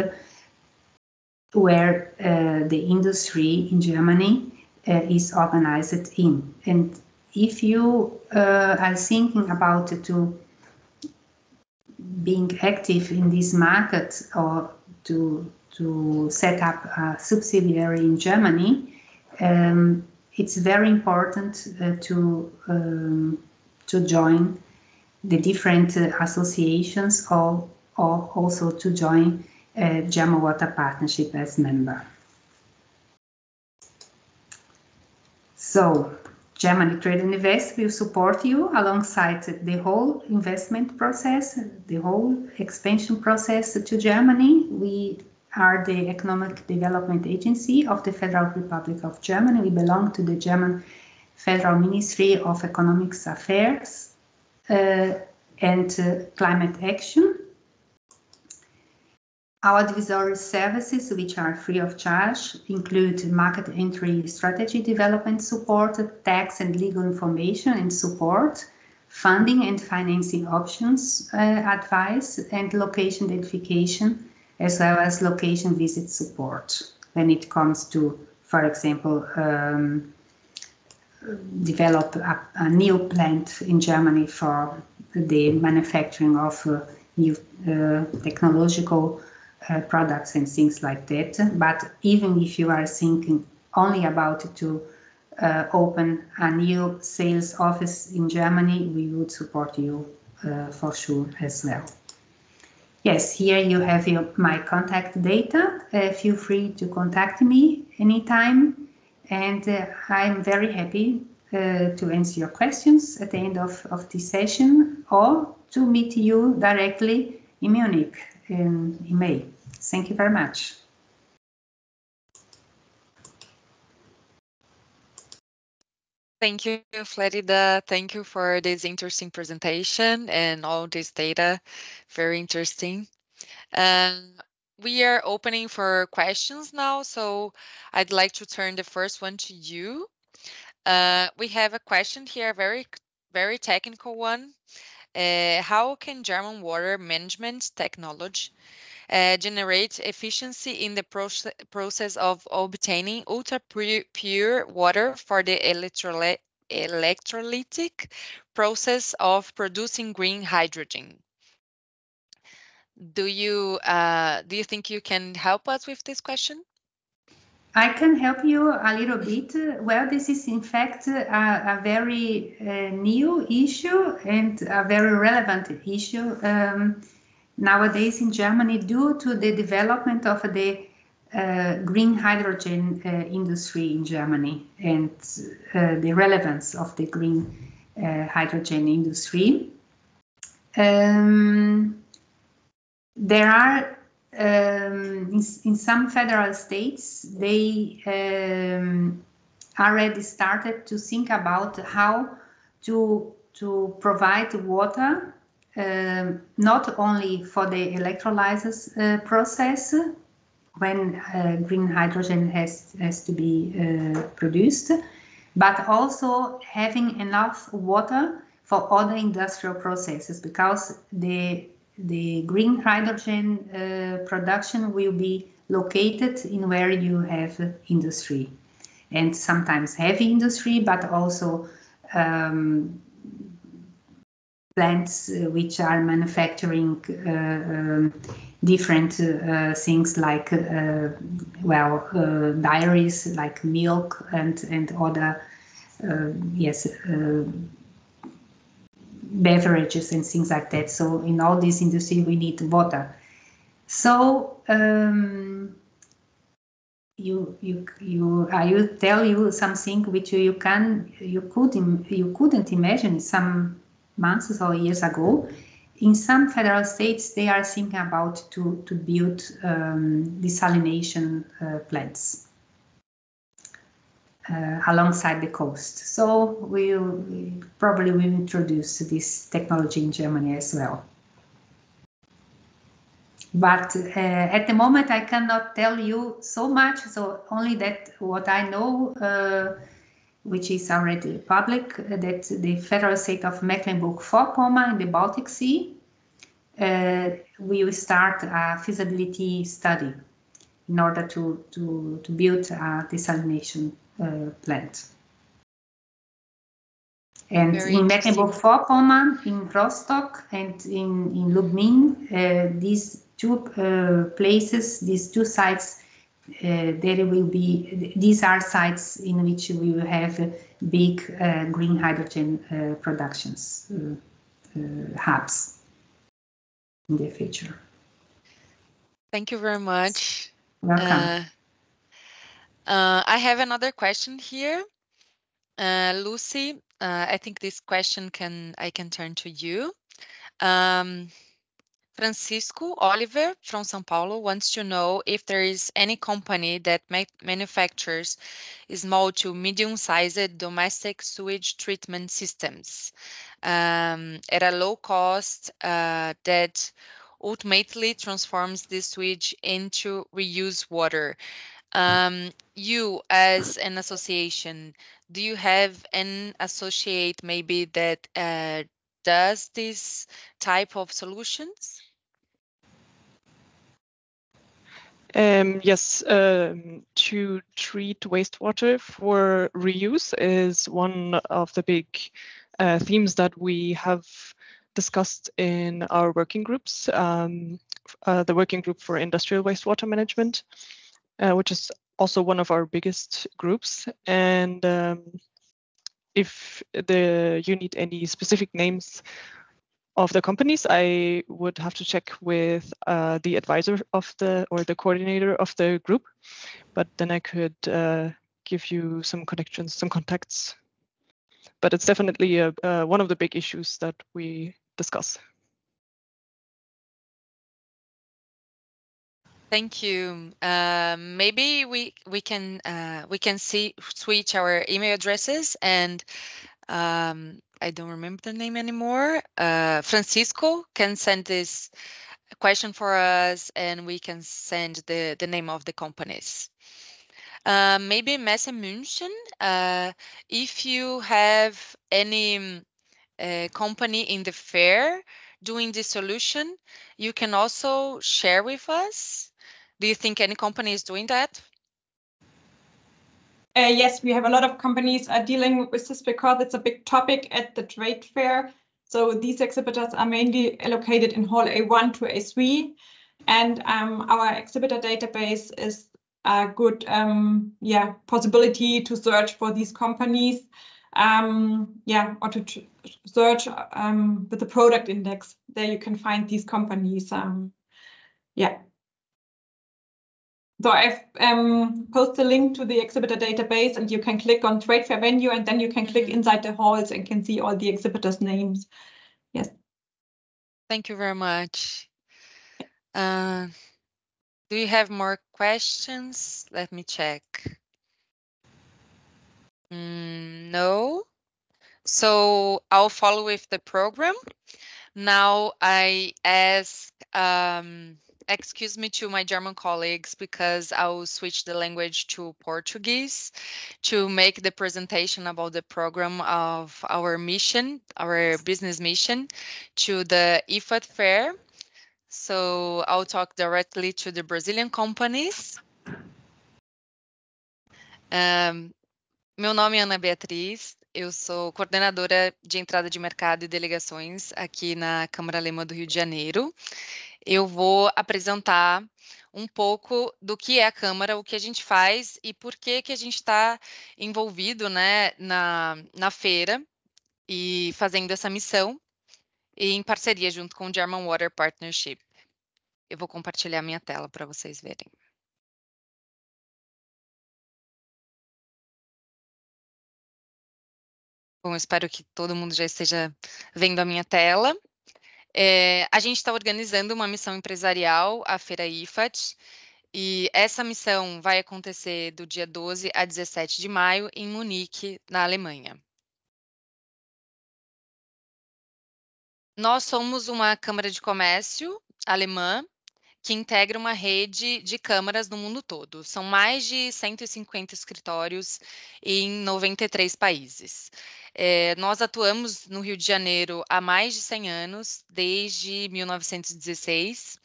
where the industry in Germany is organized in. And if you are thinking about to being active in this market or to set up a subsidiary in Germany, it's very important to join the different associations or also to join German Water Partnership as member. So, Germany Trade and Invest will support you alongside the whole investment process, the whole expansion process to Germany. We are the Economic Development Agency of the Federal Republic of Germany. We belong to the German Federal Ministry of Economic Affairs and Climate Action. Our advisory services, which are free of charge, include market entry strategy development support, tax and legal information and support, funding and financing options advice, and location identification, as well as location visit support when it comes to, for example, develop a new plant in Germany for the manufacturing of new technological products and things like that. But even if you are thinking only about to open a new sales office in Germany, we would support you for sure as well. Yes, here you have my contact data. Feel free to contact me anytime, and I'm very happy to answer your questions at the end of this session or to meet you directly in Munich in May. Thank you very much.
Thank you, Florida. Thank you for this interesting presentation and all this data. Very interesting. We are opening for questions now, so I'd like to turn the first one to you. We have a question here, very technical one. How can German water management technology generate efficiency in the process of obtaining ultra pure water for the electrolytic process of producing green hydrogen? Do you think you can help us with this question?
I can help you a little bit. Well, this is in fact a very new issue and a very relevant issue nowadays in Germany due to the development of the green hydrogen industry in Germany and the relevance of the green hydrogen industry. There are in some federal states, they already started to think about how to provide water not only for the electrolysis process when green hydrogen has to be produced, but also having enough water for other industrial processes, because the green hydrogen production will be located in where you have industry, and sometimes heavy industry, but also plants which are manufacturing different things like dairies like milk and other beverages and things like that. So in all this industry we need water. So I will tell you something which you couldn't imagine some months or years ago. In some federal states, they are thinking about to build desalination plants alongside the coast. So we probably will introduce this technology in Germany as well. But at the moment, I cannot tell you so much. So only that what I know, which is already public, that the federal state of Mecklenburg-Vorpommern in the Baltic Sea we will start a feasibility study in order to build a desalination plant. And
Very
in
interesting.
Mecklenburg-Vorpommern, in Rostock, and in Lubmin, these two places, these two sites, there will be, these are sites in which we will have big green hydrogen productions hubs in the future.
Thank you very much.
Welcome.
I have another question here. Lucy, I think this question I can turn to you. Francisco Oliver from São Paulo wants to know if there is any company that manufactures small to medium-sized domestic sewage treatment systems at a low cost that ultimately transforms this sewage into reused water. You, as an association, do you have an associate maybe that does this type of solutions?
Yes, to treat wastewater for reuse is one of the big themes that we have discussed in our working groups, the working group for industrial wastewater management, which is also one of our biggest groups. And if you need any specific names of the companies, I would have to check with the advisor of or the coordinator of the group, but then I could give you some connections, some contacts. But it's definitely one of the big issues that we discuss.
Thank you. Maybe we can switch our email addresses, and I don't remember the name anymore. Francisco can send this question for us, and we can send the name of the companies. Maybe Messe München, if you have any company in the fair doing this solution, you can also share with us. Do you think any company is doing that?
Yes, we have a lot of companies dealing with this because it's a big topic at the trade fair. So these exhibitors are mainly allocated in hall A1 to A3. And our exhibitor database is a good possibility to search for these companies. Or to search with the product index. There you can find these companies. So I've posted a link to the exhibitor database, and you can click on trade fair venue, and then you can click inside the halls and can see all the exhibitors' names. Yes.
Thank you very much. Do you have more questions? Let me check. No. So I'll follow with the program. Now I ask, excuse me to my German colleagues, because I'll switch the language to Portuguese to make the presentation about the program of our mission, our business mission to the IFAT fair. So I'll talk directly to the Brazilian companies. Meu nome é Ana Beatriz, eu sou coordenadora de entrada de mercado e delegações aqui na Câmara Alemã do Rio de Janeiro. Eu vou apresentar um pouco do que é a Câmara, o que a gente faz e por que a gente está envolvido, né, na feira e fazendo essa missão em parceria junto com o German Water Partnership. Eu vou compartilhar minha tela para vocês verem. Bom, espero que todo mundo já esteja vendo a minha tela. A gente está organizando uma missão empresarial, a Feira IFAT, e essa missão vai acontecer do dia 12 a 17 de maio em Munique, na Alemanha. Nós somos uma Câmara de Comércio alemã que integra uma rede de câmaras no mundo todo. São mais de 150 escritórios em 93 países. Nós atuamos no Rio de Janeiro há mais de 100 anos, desde 1916,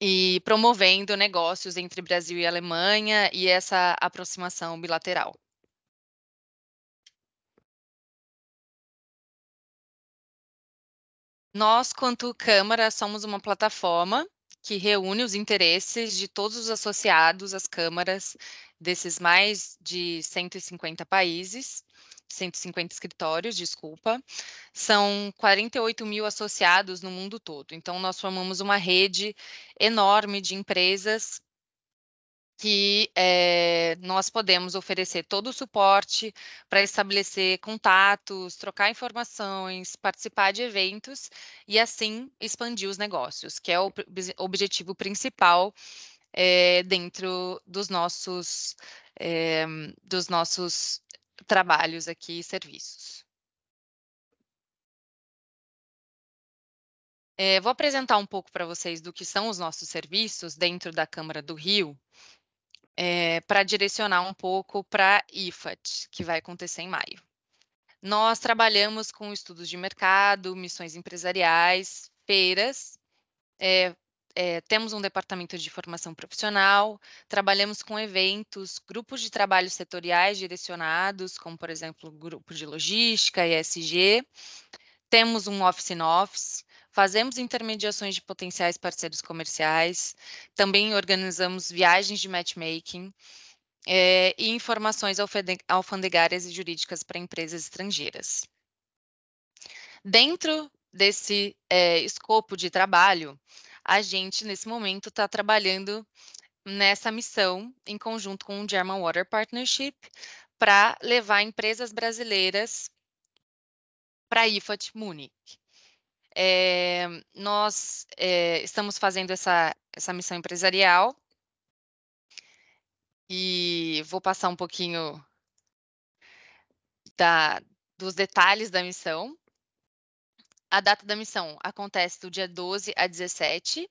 e promovendo negócios entre Brasil e Alemanha e essa aproximação bilateral. Nós, quanto Câmara, somos uma plataforma que reúne os interesses de todos os associados às câmaras desses mais de 150 países, 150 escritórios, desculpa. São 48 mil associados no mundo todo. Então, nós formamos uma rede enorme de empresas que nós podemos oferecer todo o suporte para estabelecer contatos, trocar informações, participar de eventos e, assim, expandir os negócios, que é o objetivo principal dentro dos nossos trabalhos aqui e serviços. Vou apresentar um pouco para vocês do que são os nossos serviços dentro da Câmara do Rio, para direcionar um pouco para a IFAT, que vai acontecer em maio. Nós trabalhamos com estudos de mercado, missões empresariais, feiras, temos um departamento de formação profissional, trabalhamos com eventos, grupos de trabalho setoriais direcionados, como, por exemplo, grupo de logística, ESG, temos um office-in-office, fazemos intermediações de potenciais parceiros comerciais, também organizamos viagens de matchmaking e informações alfandegárias e jurídicas para empresas estrangeiras. Dentro desse escopo de trabalho, a gente, nesse momento, está trabalhando nessa missão, em conjunto com o German Water Partnership, para levar empresas brasileiras para a IFAT Munich. Nós estamos fazendo essa missão empresarial e vou passar um pouquinho dos detalhes da missão. A data da missão acontece do dia 12 a 17.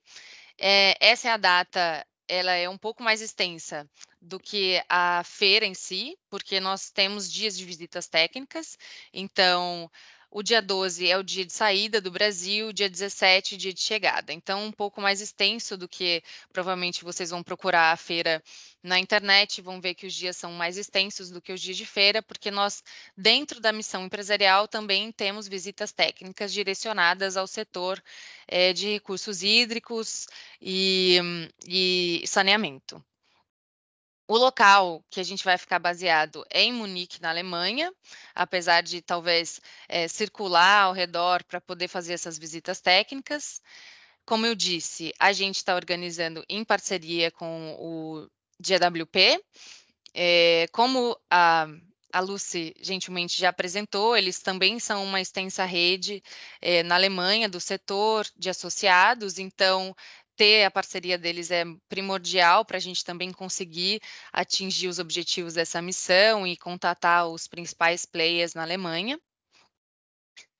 Essa é a data, ela é um pouco mais extensa do que a feira em si, porque nós temos dias de visitas técnicas. Então, o dia 12 é o dia de saída do Brasil, o dia 17, dia de chegada. Então, um pouco mais extenso do que provavelmente vocês vão procurar a feira na internet, vão ver que os dias são mais extensos do que os dias de feira, porque nós, dentro da missão empresarial, também temos visitas técnicas direcionadas ao setor de recursos hídricos e saneamento. O local que a gente vai ficar baseado é em Munique, na Alemanha, apesar de talvez circular ao redor para poder fazer essas visitas técnicas. Como eu disse, a gente está organizando em parceria com o GWP. Como a Lucy gentilmente já apresentou, eles também são uma extensa rede na Alemanha do setor de associados, então ter a parceria deles é primordial para a gente também conseguir atingir os objetivos dessa missão e contatar os principais players na Alemanha.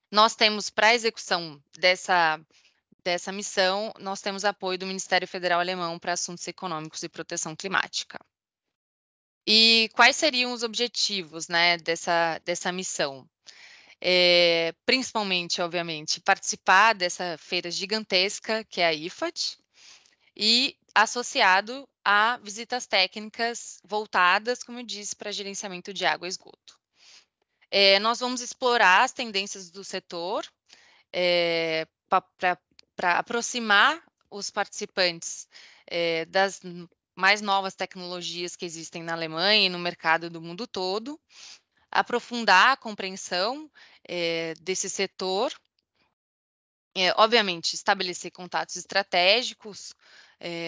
Nós temos, para a execução dessa missão, nós temos apoio do Ministério Federal Alemão para Assuntos Econômicos e Proteção Climática. E quais seriam os objetivos, né, dessa missão? Principalmente, obviamente, participar dessa feira gigantesca que é a IFAT e associado a visitas técnicas voltadas, como eu disse, para gerenciamento de água e esgoto. Nós vamos explorar as tendências do setor para aproximar os participantes das mais novas tecnologias que existem na Alemanha e no mercado do mundo todo, aprofundar a compreensão desse setor, obviamente, estabelecer contatos estratégicos.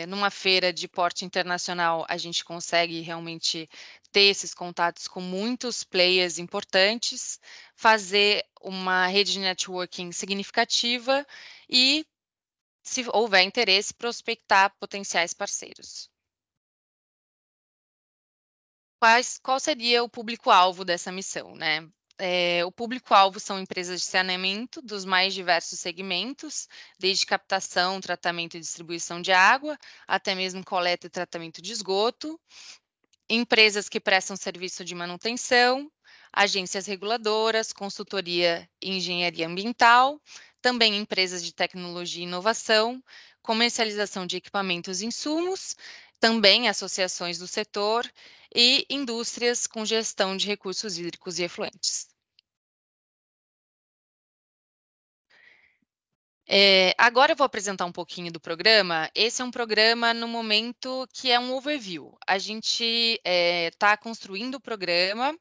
Numa feira de porte internacional, a gente consegue realmente ter esses contatos com muitos players importantes, fazer uma rede de networking significativa e, se houver interesse, prospectar potenciais parceiros. Qual seria o público-alvo dessa missão, né? O público-alvo são empresas de saneamento dos mais diversos segmentos, desde captação, tratamento e distribuição de água, até mesmo coleta e tratamento de esgoto, empresas que prestam serviço de manutenção, agências reguladoras, consultoria e engenharia ambiental, também empresas de tecnologia e inovação, comercialização de equipamentos e insumos, também associações do setor e indústrias com gestão de recursos hídricos e efluentes. Agora eu vou apresentar um pouquinho do programa. Esse é um programa no momento que é um overview. A gente está construindo o programa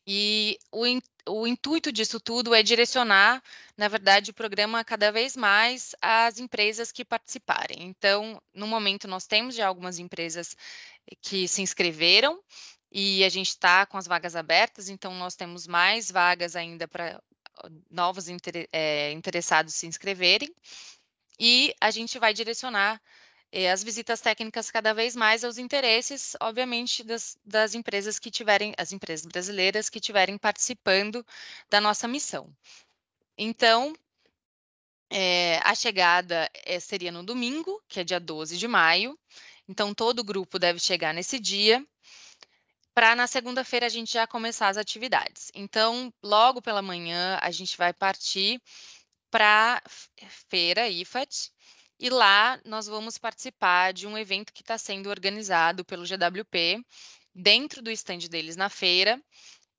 e o intuito disso tudo é direcionar, na verdade, o programa cada vez mais às empresas que participarem. Então, no momento, nós temos já algumas empresas que se inscreveram e a gente está com as vagas abertas, então nós temos mais vagas ainda para novos interessados se inscreverem. E a gente vai direcionar as visitas técnicas cada vez mais aos interesses, obviamente, das empresas que tiverem, as empresas brasileiras que estiverem participando da nossa missão. Então, a chegada seria no domingo, que é dia 12 de maio. Então, todo o grupo deve chegar nesse dia, para na segunda-feira a gente já começar as atividades. Então, logo pela manhã, a gente vai partir para a feira IFAT, e lá nós vamos participar de um evento que está sendo organizado pelo GWP, dentro do stand deles na feira,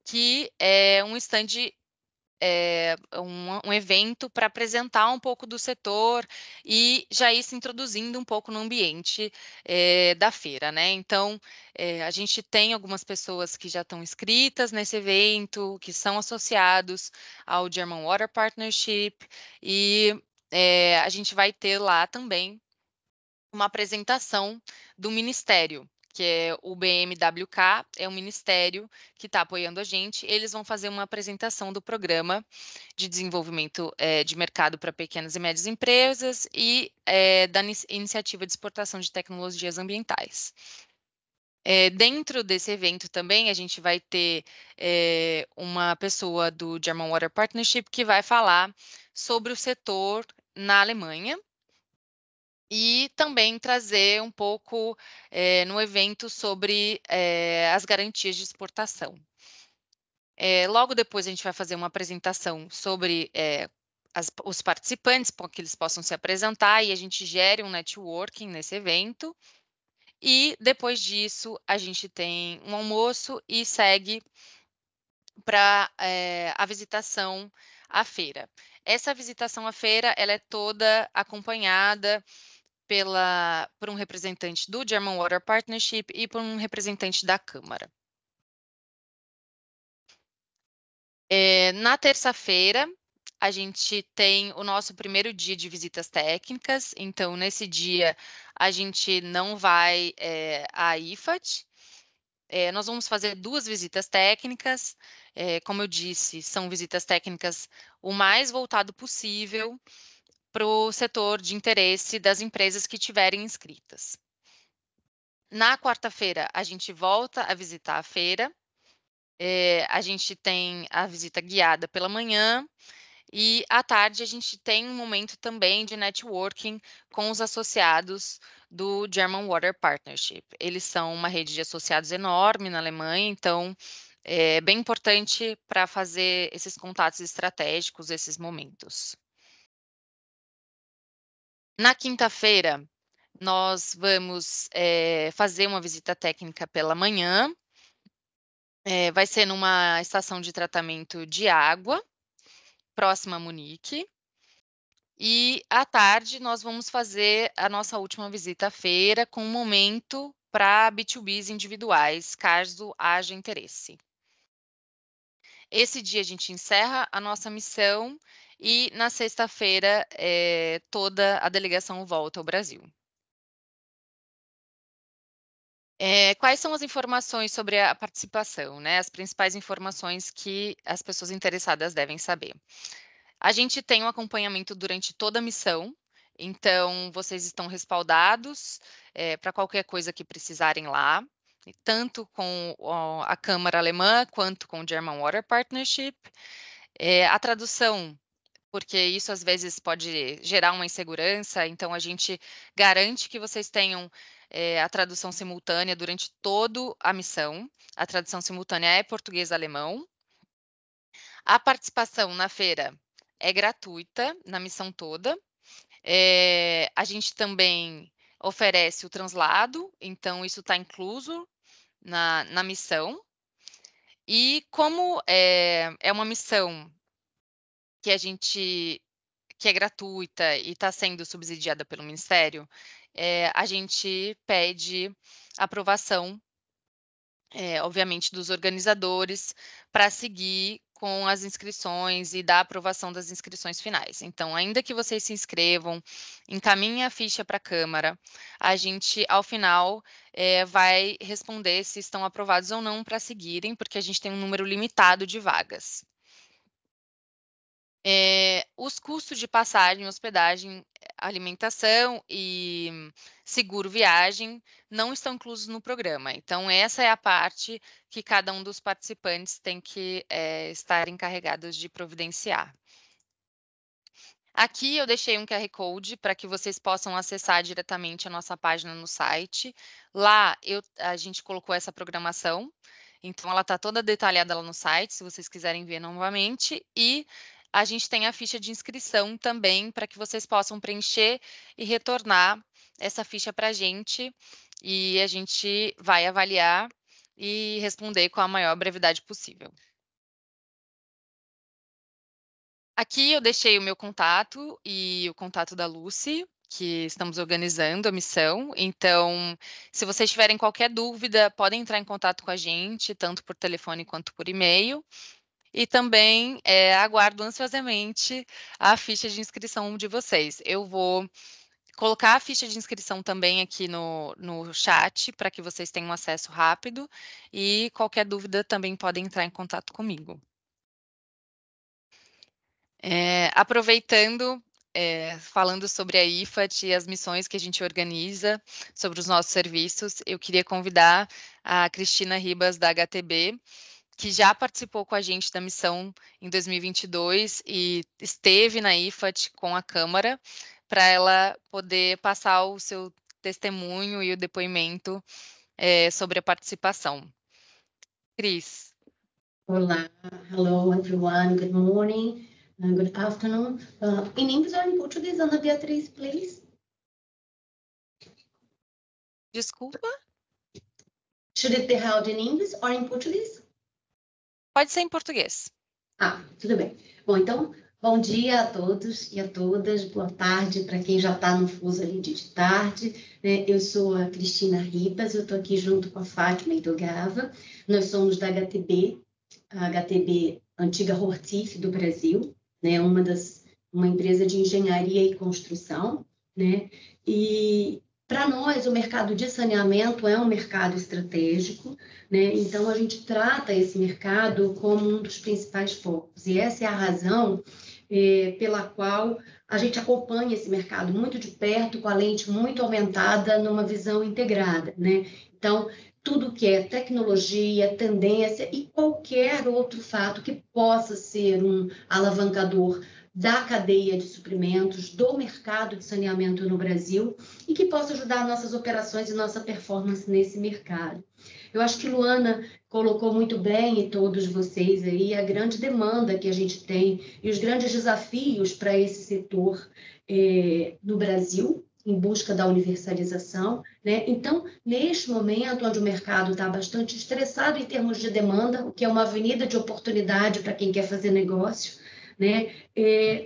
que é um stand, um evento para apresentar um pouco do setor e já ir se introduzindo um pouco no ambiente da feira, né? Então, a gente tem algumas pessoas que já estão inscritas nesse evento, que são associados ao German Water Partnership, e a gente vai ter lá também uma apresentação do Ministério, que é o BMWK, é um ministério que está apoiando a gente. Eles vão fazer uma apresentação do programa de desenvolvimento de mercado para pequenas e médias empresas e da iniciativa de exportação de tecnologias ambientais. Dentro desse evento também, a gente vai ter uma pessoa do German Water Partnership que vai falar sobre o setor na Alemanha, e também trazer um pouco no evento sobre as garantias de exportação. Logo depois a gente vai fazer uma apresentação sobre os participantes, para que eles possam se apresentar e a gente gere um networking nesse evento. E depois disso a gente tem um almoço e segue para a visitação à feira. Essa visitação à feira ela é toda acompanhada por um representante do German Water Partnership e por um representante da Câmara. Na terça-feira, a gente tem o nosso primeiro dia de visitas técnicas, então, nesse dia, a gente não vai à IFAT. Nós vamos fazer 2 visitas técnicas, como eu disse, são visitas técnicas o mais voltado possível para o setor de interesse das empresas que tiverem inscritas. Na quarta-feira, a gente volta a visitar a feira. A gente tem a visita guiada pela manhã e à tarde a gente tem um momento também de networking com os associados do German Water Partnership. Eles são uma rede de associados enorme na Alemanha, então é bem importante para fazer esses contatos estratégicos, esses momentos. Na quinta-feira, nós vamos fazer uma visita técnica pela manhã. Vai ser numa estação de tratamento de água, próxima a Munique. E à tarde nós vamos fazer a nossa última visita à feira com um momento para B2Bs individuais, caso haja interesse. Esse dia a gente encerra a nossa missão e na sexta-feira toda a delegação volta ao Brasil. Quais são as informações sobre a participação, né? As principais informações que as pessoas interessadas devem saber. A gente tem um acompanhamento durante toda a missão, então vocês estão respaldados para qualquer coisa que precisarem lá, tanto com a Câmara Alemã quanto com o German Water Partnership. A tradução, porque isso às vezes pode gerar uma insegurança, então a gente garante que vocês tenham a tradução simultânea durante toda a missão. A tradução simultânea é português-alemão. A participação na feira é gratuita, na missão toda. A gente também oferece o translado, então isso está incluso na missão. E como é uma missão que a gente que é gratuita e está sendo subsidiada pelo Ministério, a gente pede aprovação, obviamente, dos organizadores para seguir com as inscrições e dar aprovação das inscrições finais. Então, ainda que vocês se inscrevam, encaminhem a ficha para a Câmara, a gente, ao final, vai responder se estão aprovados ou não para seguirem, porque a gente tem um número limitado de vagas. Os custos de passagem, hospedagem, alimentação e seguro viagem não estão inclusos no programa. Então, essa é a parte que cada um dos participantes tem que estar encarregados de providenciar. Aqui eu deixei um QR Code para que vocês possam acessar diretamente a nossa página no site. Lá a gente colocou essa programação, então ela está toda detalhada lá no site, se vocês quiserem ver novamente. E a gente tem a ficha de inscrição também, para que vocês possam preencher e retornar essa ficha para a gente. E a gente vai avaliar e responder com a maior brevidade possível. Aqui eu deixei o meu contato e o contato da Lucy, que estamos organizando a missão. Então, se vocês tiverem qualquer dúvida, podem entrar em contato com a gente, tanto por telefone quanto por e-mail. E também aguardo ansiosamente a ficha de inscrição de vocês. Eu vou colocar a ficha de inscrição também aqui no chat, para que vocês tenham acesso rápido. E qualquer dúvida também podem entrar em contato comigo. Aproveitando, falando sobre a IFAT e as missões que a gente organiza, sobre os nossos serviços, eu queria convidar a Cristina Ribas, da HTB, que já participou com a gente da missão em 2022 e esteve na IFAT com a Câmara, para ela poder passar o seu testemunho e o depoimento sobre a participação. Cris.
Olá, hello everyone, good morning, good afternoon. In English or in Portuguese, Ana Beatriz, please?
Desculpa?
Should it be held in English or in Portuguese?
Pode ser em português.
Tudo bem. Bom, então, bom dia a todos e a todas, boa tarde para quem já está no fuso ali de tarde. Eu sou a Cristina Ribas, eu estou aqui junto com a Fátima e do Gava. Nós somos da HTB, a HTB, antiga Hortif do Brasil, né, uma empresa de engenharia e construção, né, e para nós o mercado de saneamento é um mercado estratégico, né, então a gente trata esse mercado como um dos principais focos, e essa é a razão pela qual a gente acompanha esse mercado muito de perto, com a lente muito aumentada numa visão integrada, né, então tudo que é tecnologia, tendência e qualquer outro fato que possa ser um alavancador da cadeia de suprimentos, do mercado de saneamento no Brasil e que possa ajudar nossas operações e nossa performance nesse mercado. Eu acho que Luana colocou muito bem, e todos vocês aí, a grande demanda que a gente tem e os grandes desafios para esse setor no Brasil, em busca da universalização, né? Então, neste momento, onde o mercado está bastante estressado em termos de demanda, o que é uma avenida de oportunidade para quem quer fazer negócio, né?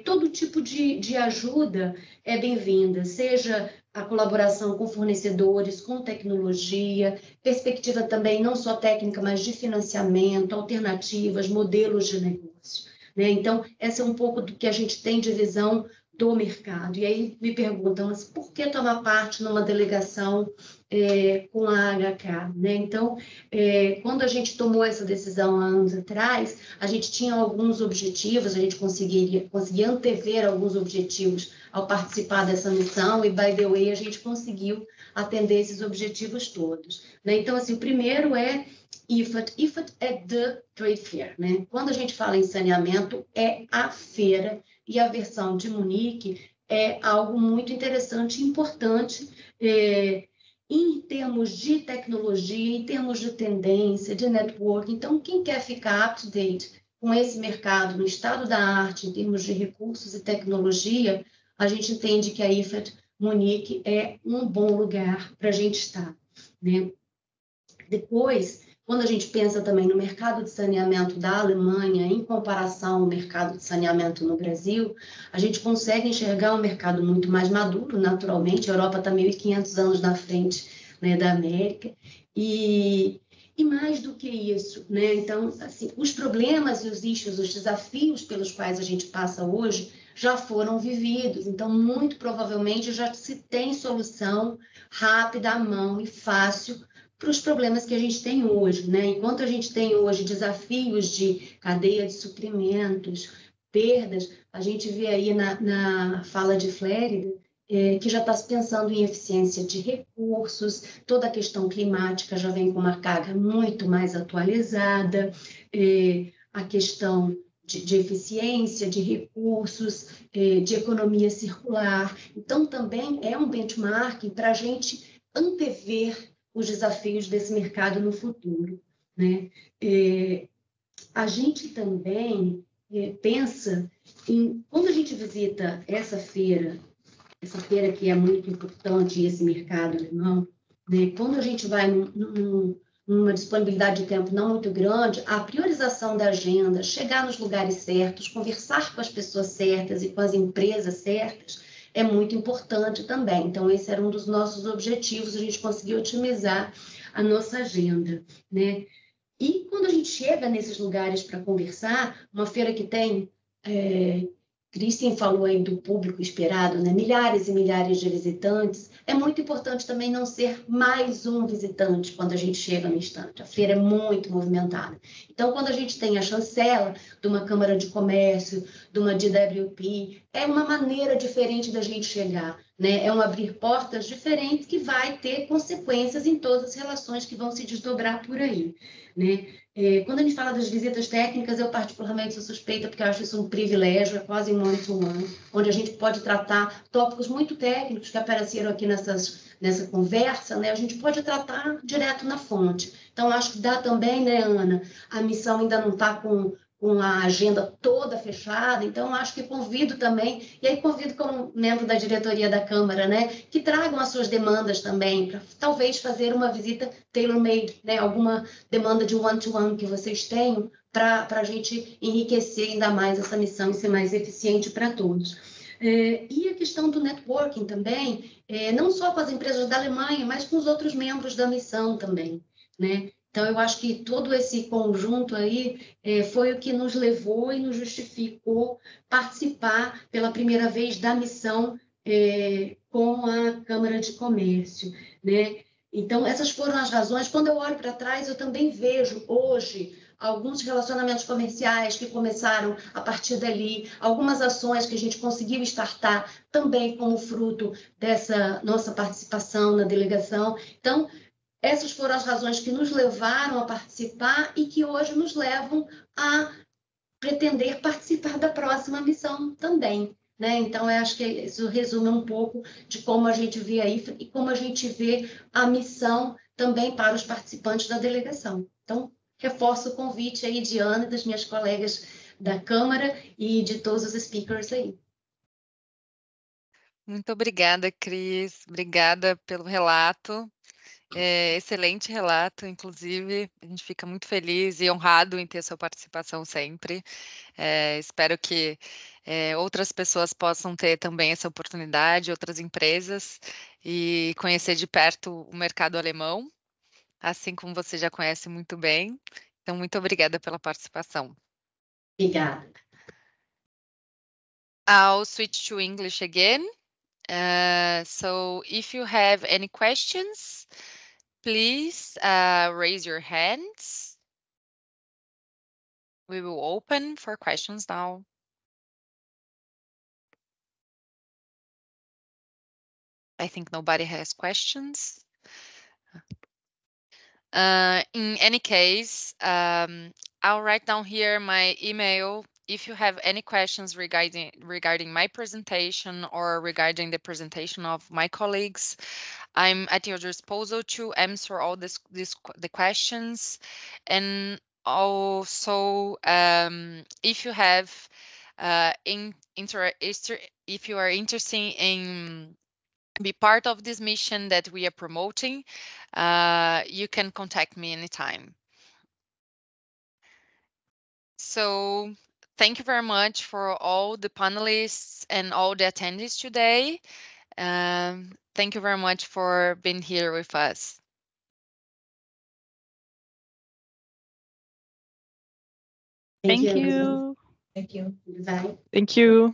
Todo tipo de ajuda é bem-vinda, seja a colaboração com fornecedores, com tecnologia, perspectiva também não só técnica, mas de financiamento, alternativas, modelos de negócio, né? Então, essa é um pouco do que a gente tem de visão do mercado. E aí me perguntam, mas por que tomar parte numa delegação com a HK? Né? Então, quando a gente tomou essa decisão há anos atrás, a gente tinha alguns objetivos, a gente conseguia antever alguns objetivos ao participar dessa missão, e, by the way, a gente conseguiu atender esses objetivos todos. Né? Então, assim, o primeiro é IFAT. IFAT é The Trade Fair. Né? Quando a gente fala em saneamento, é a feira, e a versão de Munique é algo muito interessante e importante em termos de tecnologia, em termos de tendência, de network. Então, quem quer ficar up-to-date com esse mercado no estado da arte, em termos de recursos e tecnologia, a gente entende que a IFAT Munique é um bom lugar para a gente estar. Né? Depois, Quando a gente pensa também no mercado de saneamento da Alemanha, em comparação ao mercado de saneamento no Brasil, a gente consegue enxergar um mercado muito mais maduro, naturalmente. A Europa está 1.500 anos na frente, né, da América. E mais do que isso, né? Então, assim, os problemas e os issues, os desafios pelos quais a gente passa hoje já foram vividos. Então, muito provavelmente já se tem solução rápida à mão e fácil para os problemas que a gente tem hoje, né? Enquanto a gente tem hoje desafios de cadeia de suprimentos, perdas, a gente vê aí na fala de Flérida que já está se pensando em eficiência de recursos, toda a questão climática já vem com uma carga muito mais atualizada, a questão de eficiência, de recursos, de economia circular. Então, também é um benchmark para a gente antever os desafios desse mercado no futuro, né? A gente também pensa em, quando a gente visita essa feira que é muito importante, esse mercado alemão, né? Quando a gente vai numa disponibilidade de tempo não muito grande, a priorização da agenda, chegar nos lugares certos, conversar com as pessoas certas e com as empresas certas, é muito importante também. Então, esse era um dos nossos objetivos, a gente conseguir otimizar a nossa agenda, né? E quando a gente chega nesses lugares para conversar, uma feira que tem... Christian falou aí do público esperado, né? Milhares e milhares de visitantes. É muito importante também não ser mais um visitante quando a gente chega no estande. A feira é muito movimentada. Então, quando a gente tem a chancela de uma Câmara de Comércio, de uma DWP, é uma maneira diferente da gente chegar, né? É um abrir portas diferente que vai ter consequências em todas as relações que vão se desdobrar por aí, né? Quando a gente fala das visitas técnicas, eu particularmente sou suspeita, porque eu acho isso um privilégio, é quase um one-to-one, onde a gente pode tratar tópicos muito técnicos que apareceram aqui nessa conversa, né? A gente pode tratar direto na fonte. Então, acho que dá também, né, Ana? A missão ainda não está com a agenda toda fechada, então acho que convido também, e aí convido como membro da diretoria da Câmara, né, que tragam as suas demandas também, para talvez fazer uma visita tailor-made, né, alguma demanda de one-to-one que vocês tenham, para a gente enriquecer ainda mais essa missão e ser mais eficiente para todos. E a questão do networking também, não só com as empresas da Alemanha, mas com os outros membros da missão também, né? Então, eu acho que todo esse conjunto aí foi o que nos levou e nos justificou participar pela primeira vez da missão com a Câmara de Comércio, né? Então, essas foram as razões. Quando eu olho para trás, eu também vejo hoje alguns relacionamentos comerciais que começaram a partir dali, algumas ações que a gente conseguiu startar também como fruto dessa nossa participação na delegação. Então, essas foram as razões que nos levaram a participar e que hoje nos levam a pretender participar da próxima missão também, né? Então, eu acho que isso resume um pouco de como a gente vê aí e como a gente vê a missão também para os participantes da delegação. Então, reforço o convite aí de Ana e das minhas colegas da Câmara e de todos os speakers aí.
Muito obrigada, Cris. Obrigada pelo relato. Excelente relato, inclusive. A gente fica muito feliz e honrado em ter sua participação sempre. Espero que outras pessoas possam ter também essa oportunidade, outras empresas, e conhecer de perto o mercado alemão, assim como você já conhece muito bem. Então, muito obrigada pela participação.
Obrigada.
I'll switch to English again. So if you have any questions, please raise your hands. We will open for questions now. I think nobody has questions. In any case, I'll write down here my email. If you have any questions regarding my presentation or regarding the presentation of my colleagues, I'm at your disposal to answer all the questions. And also, if you have if you are interested in be part of this mission that we are promoting, you can contact me anytime. So thank you very much for all the panelists and all the attendees today. Thank you very much for being here with us.
Thank you.
Thank you. Bye.
Thank you.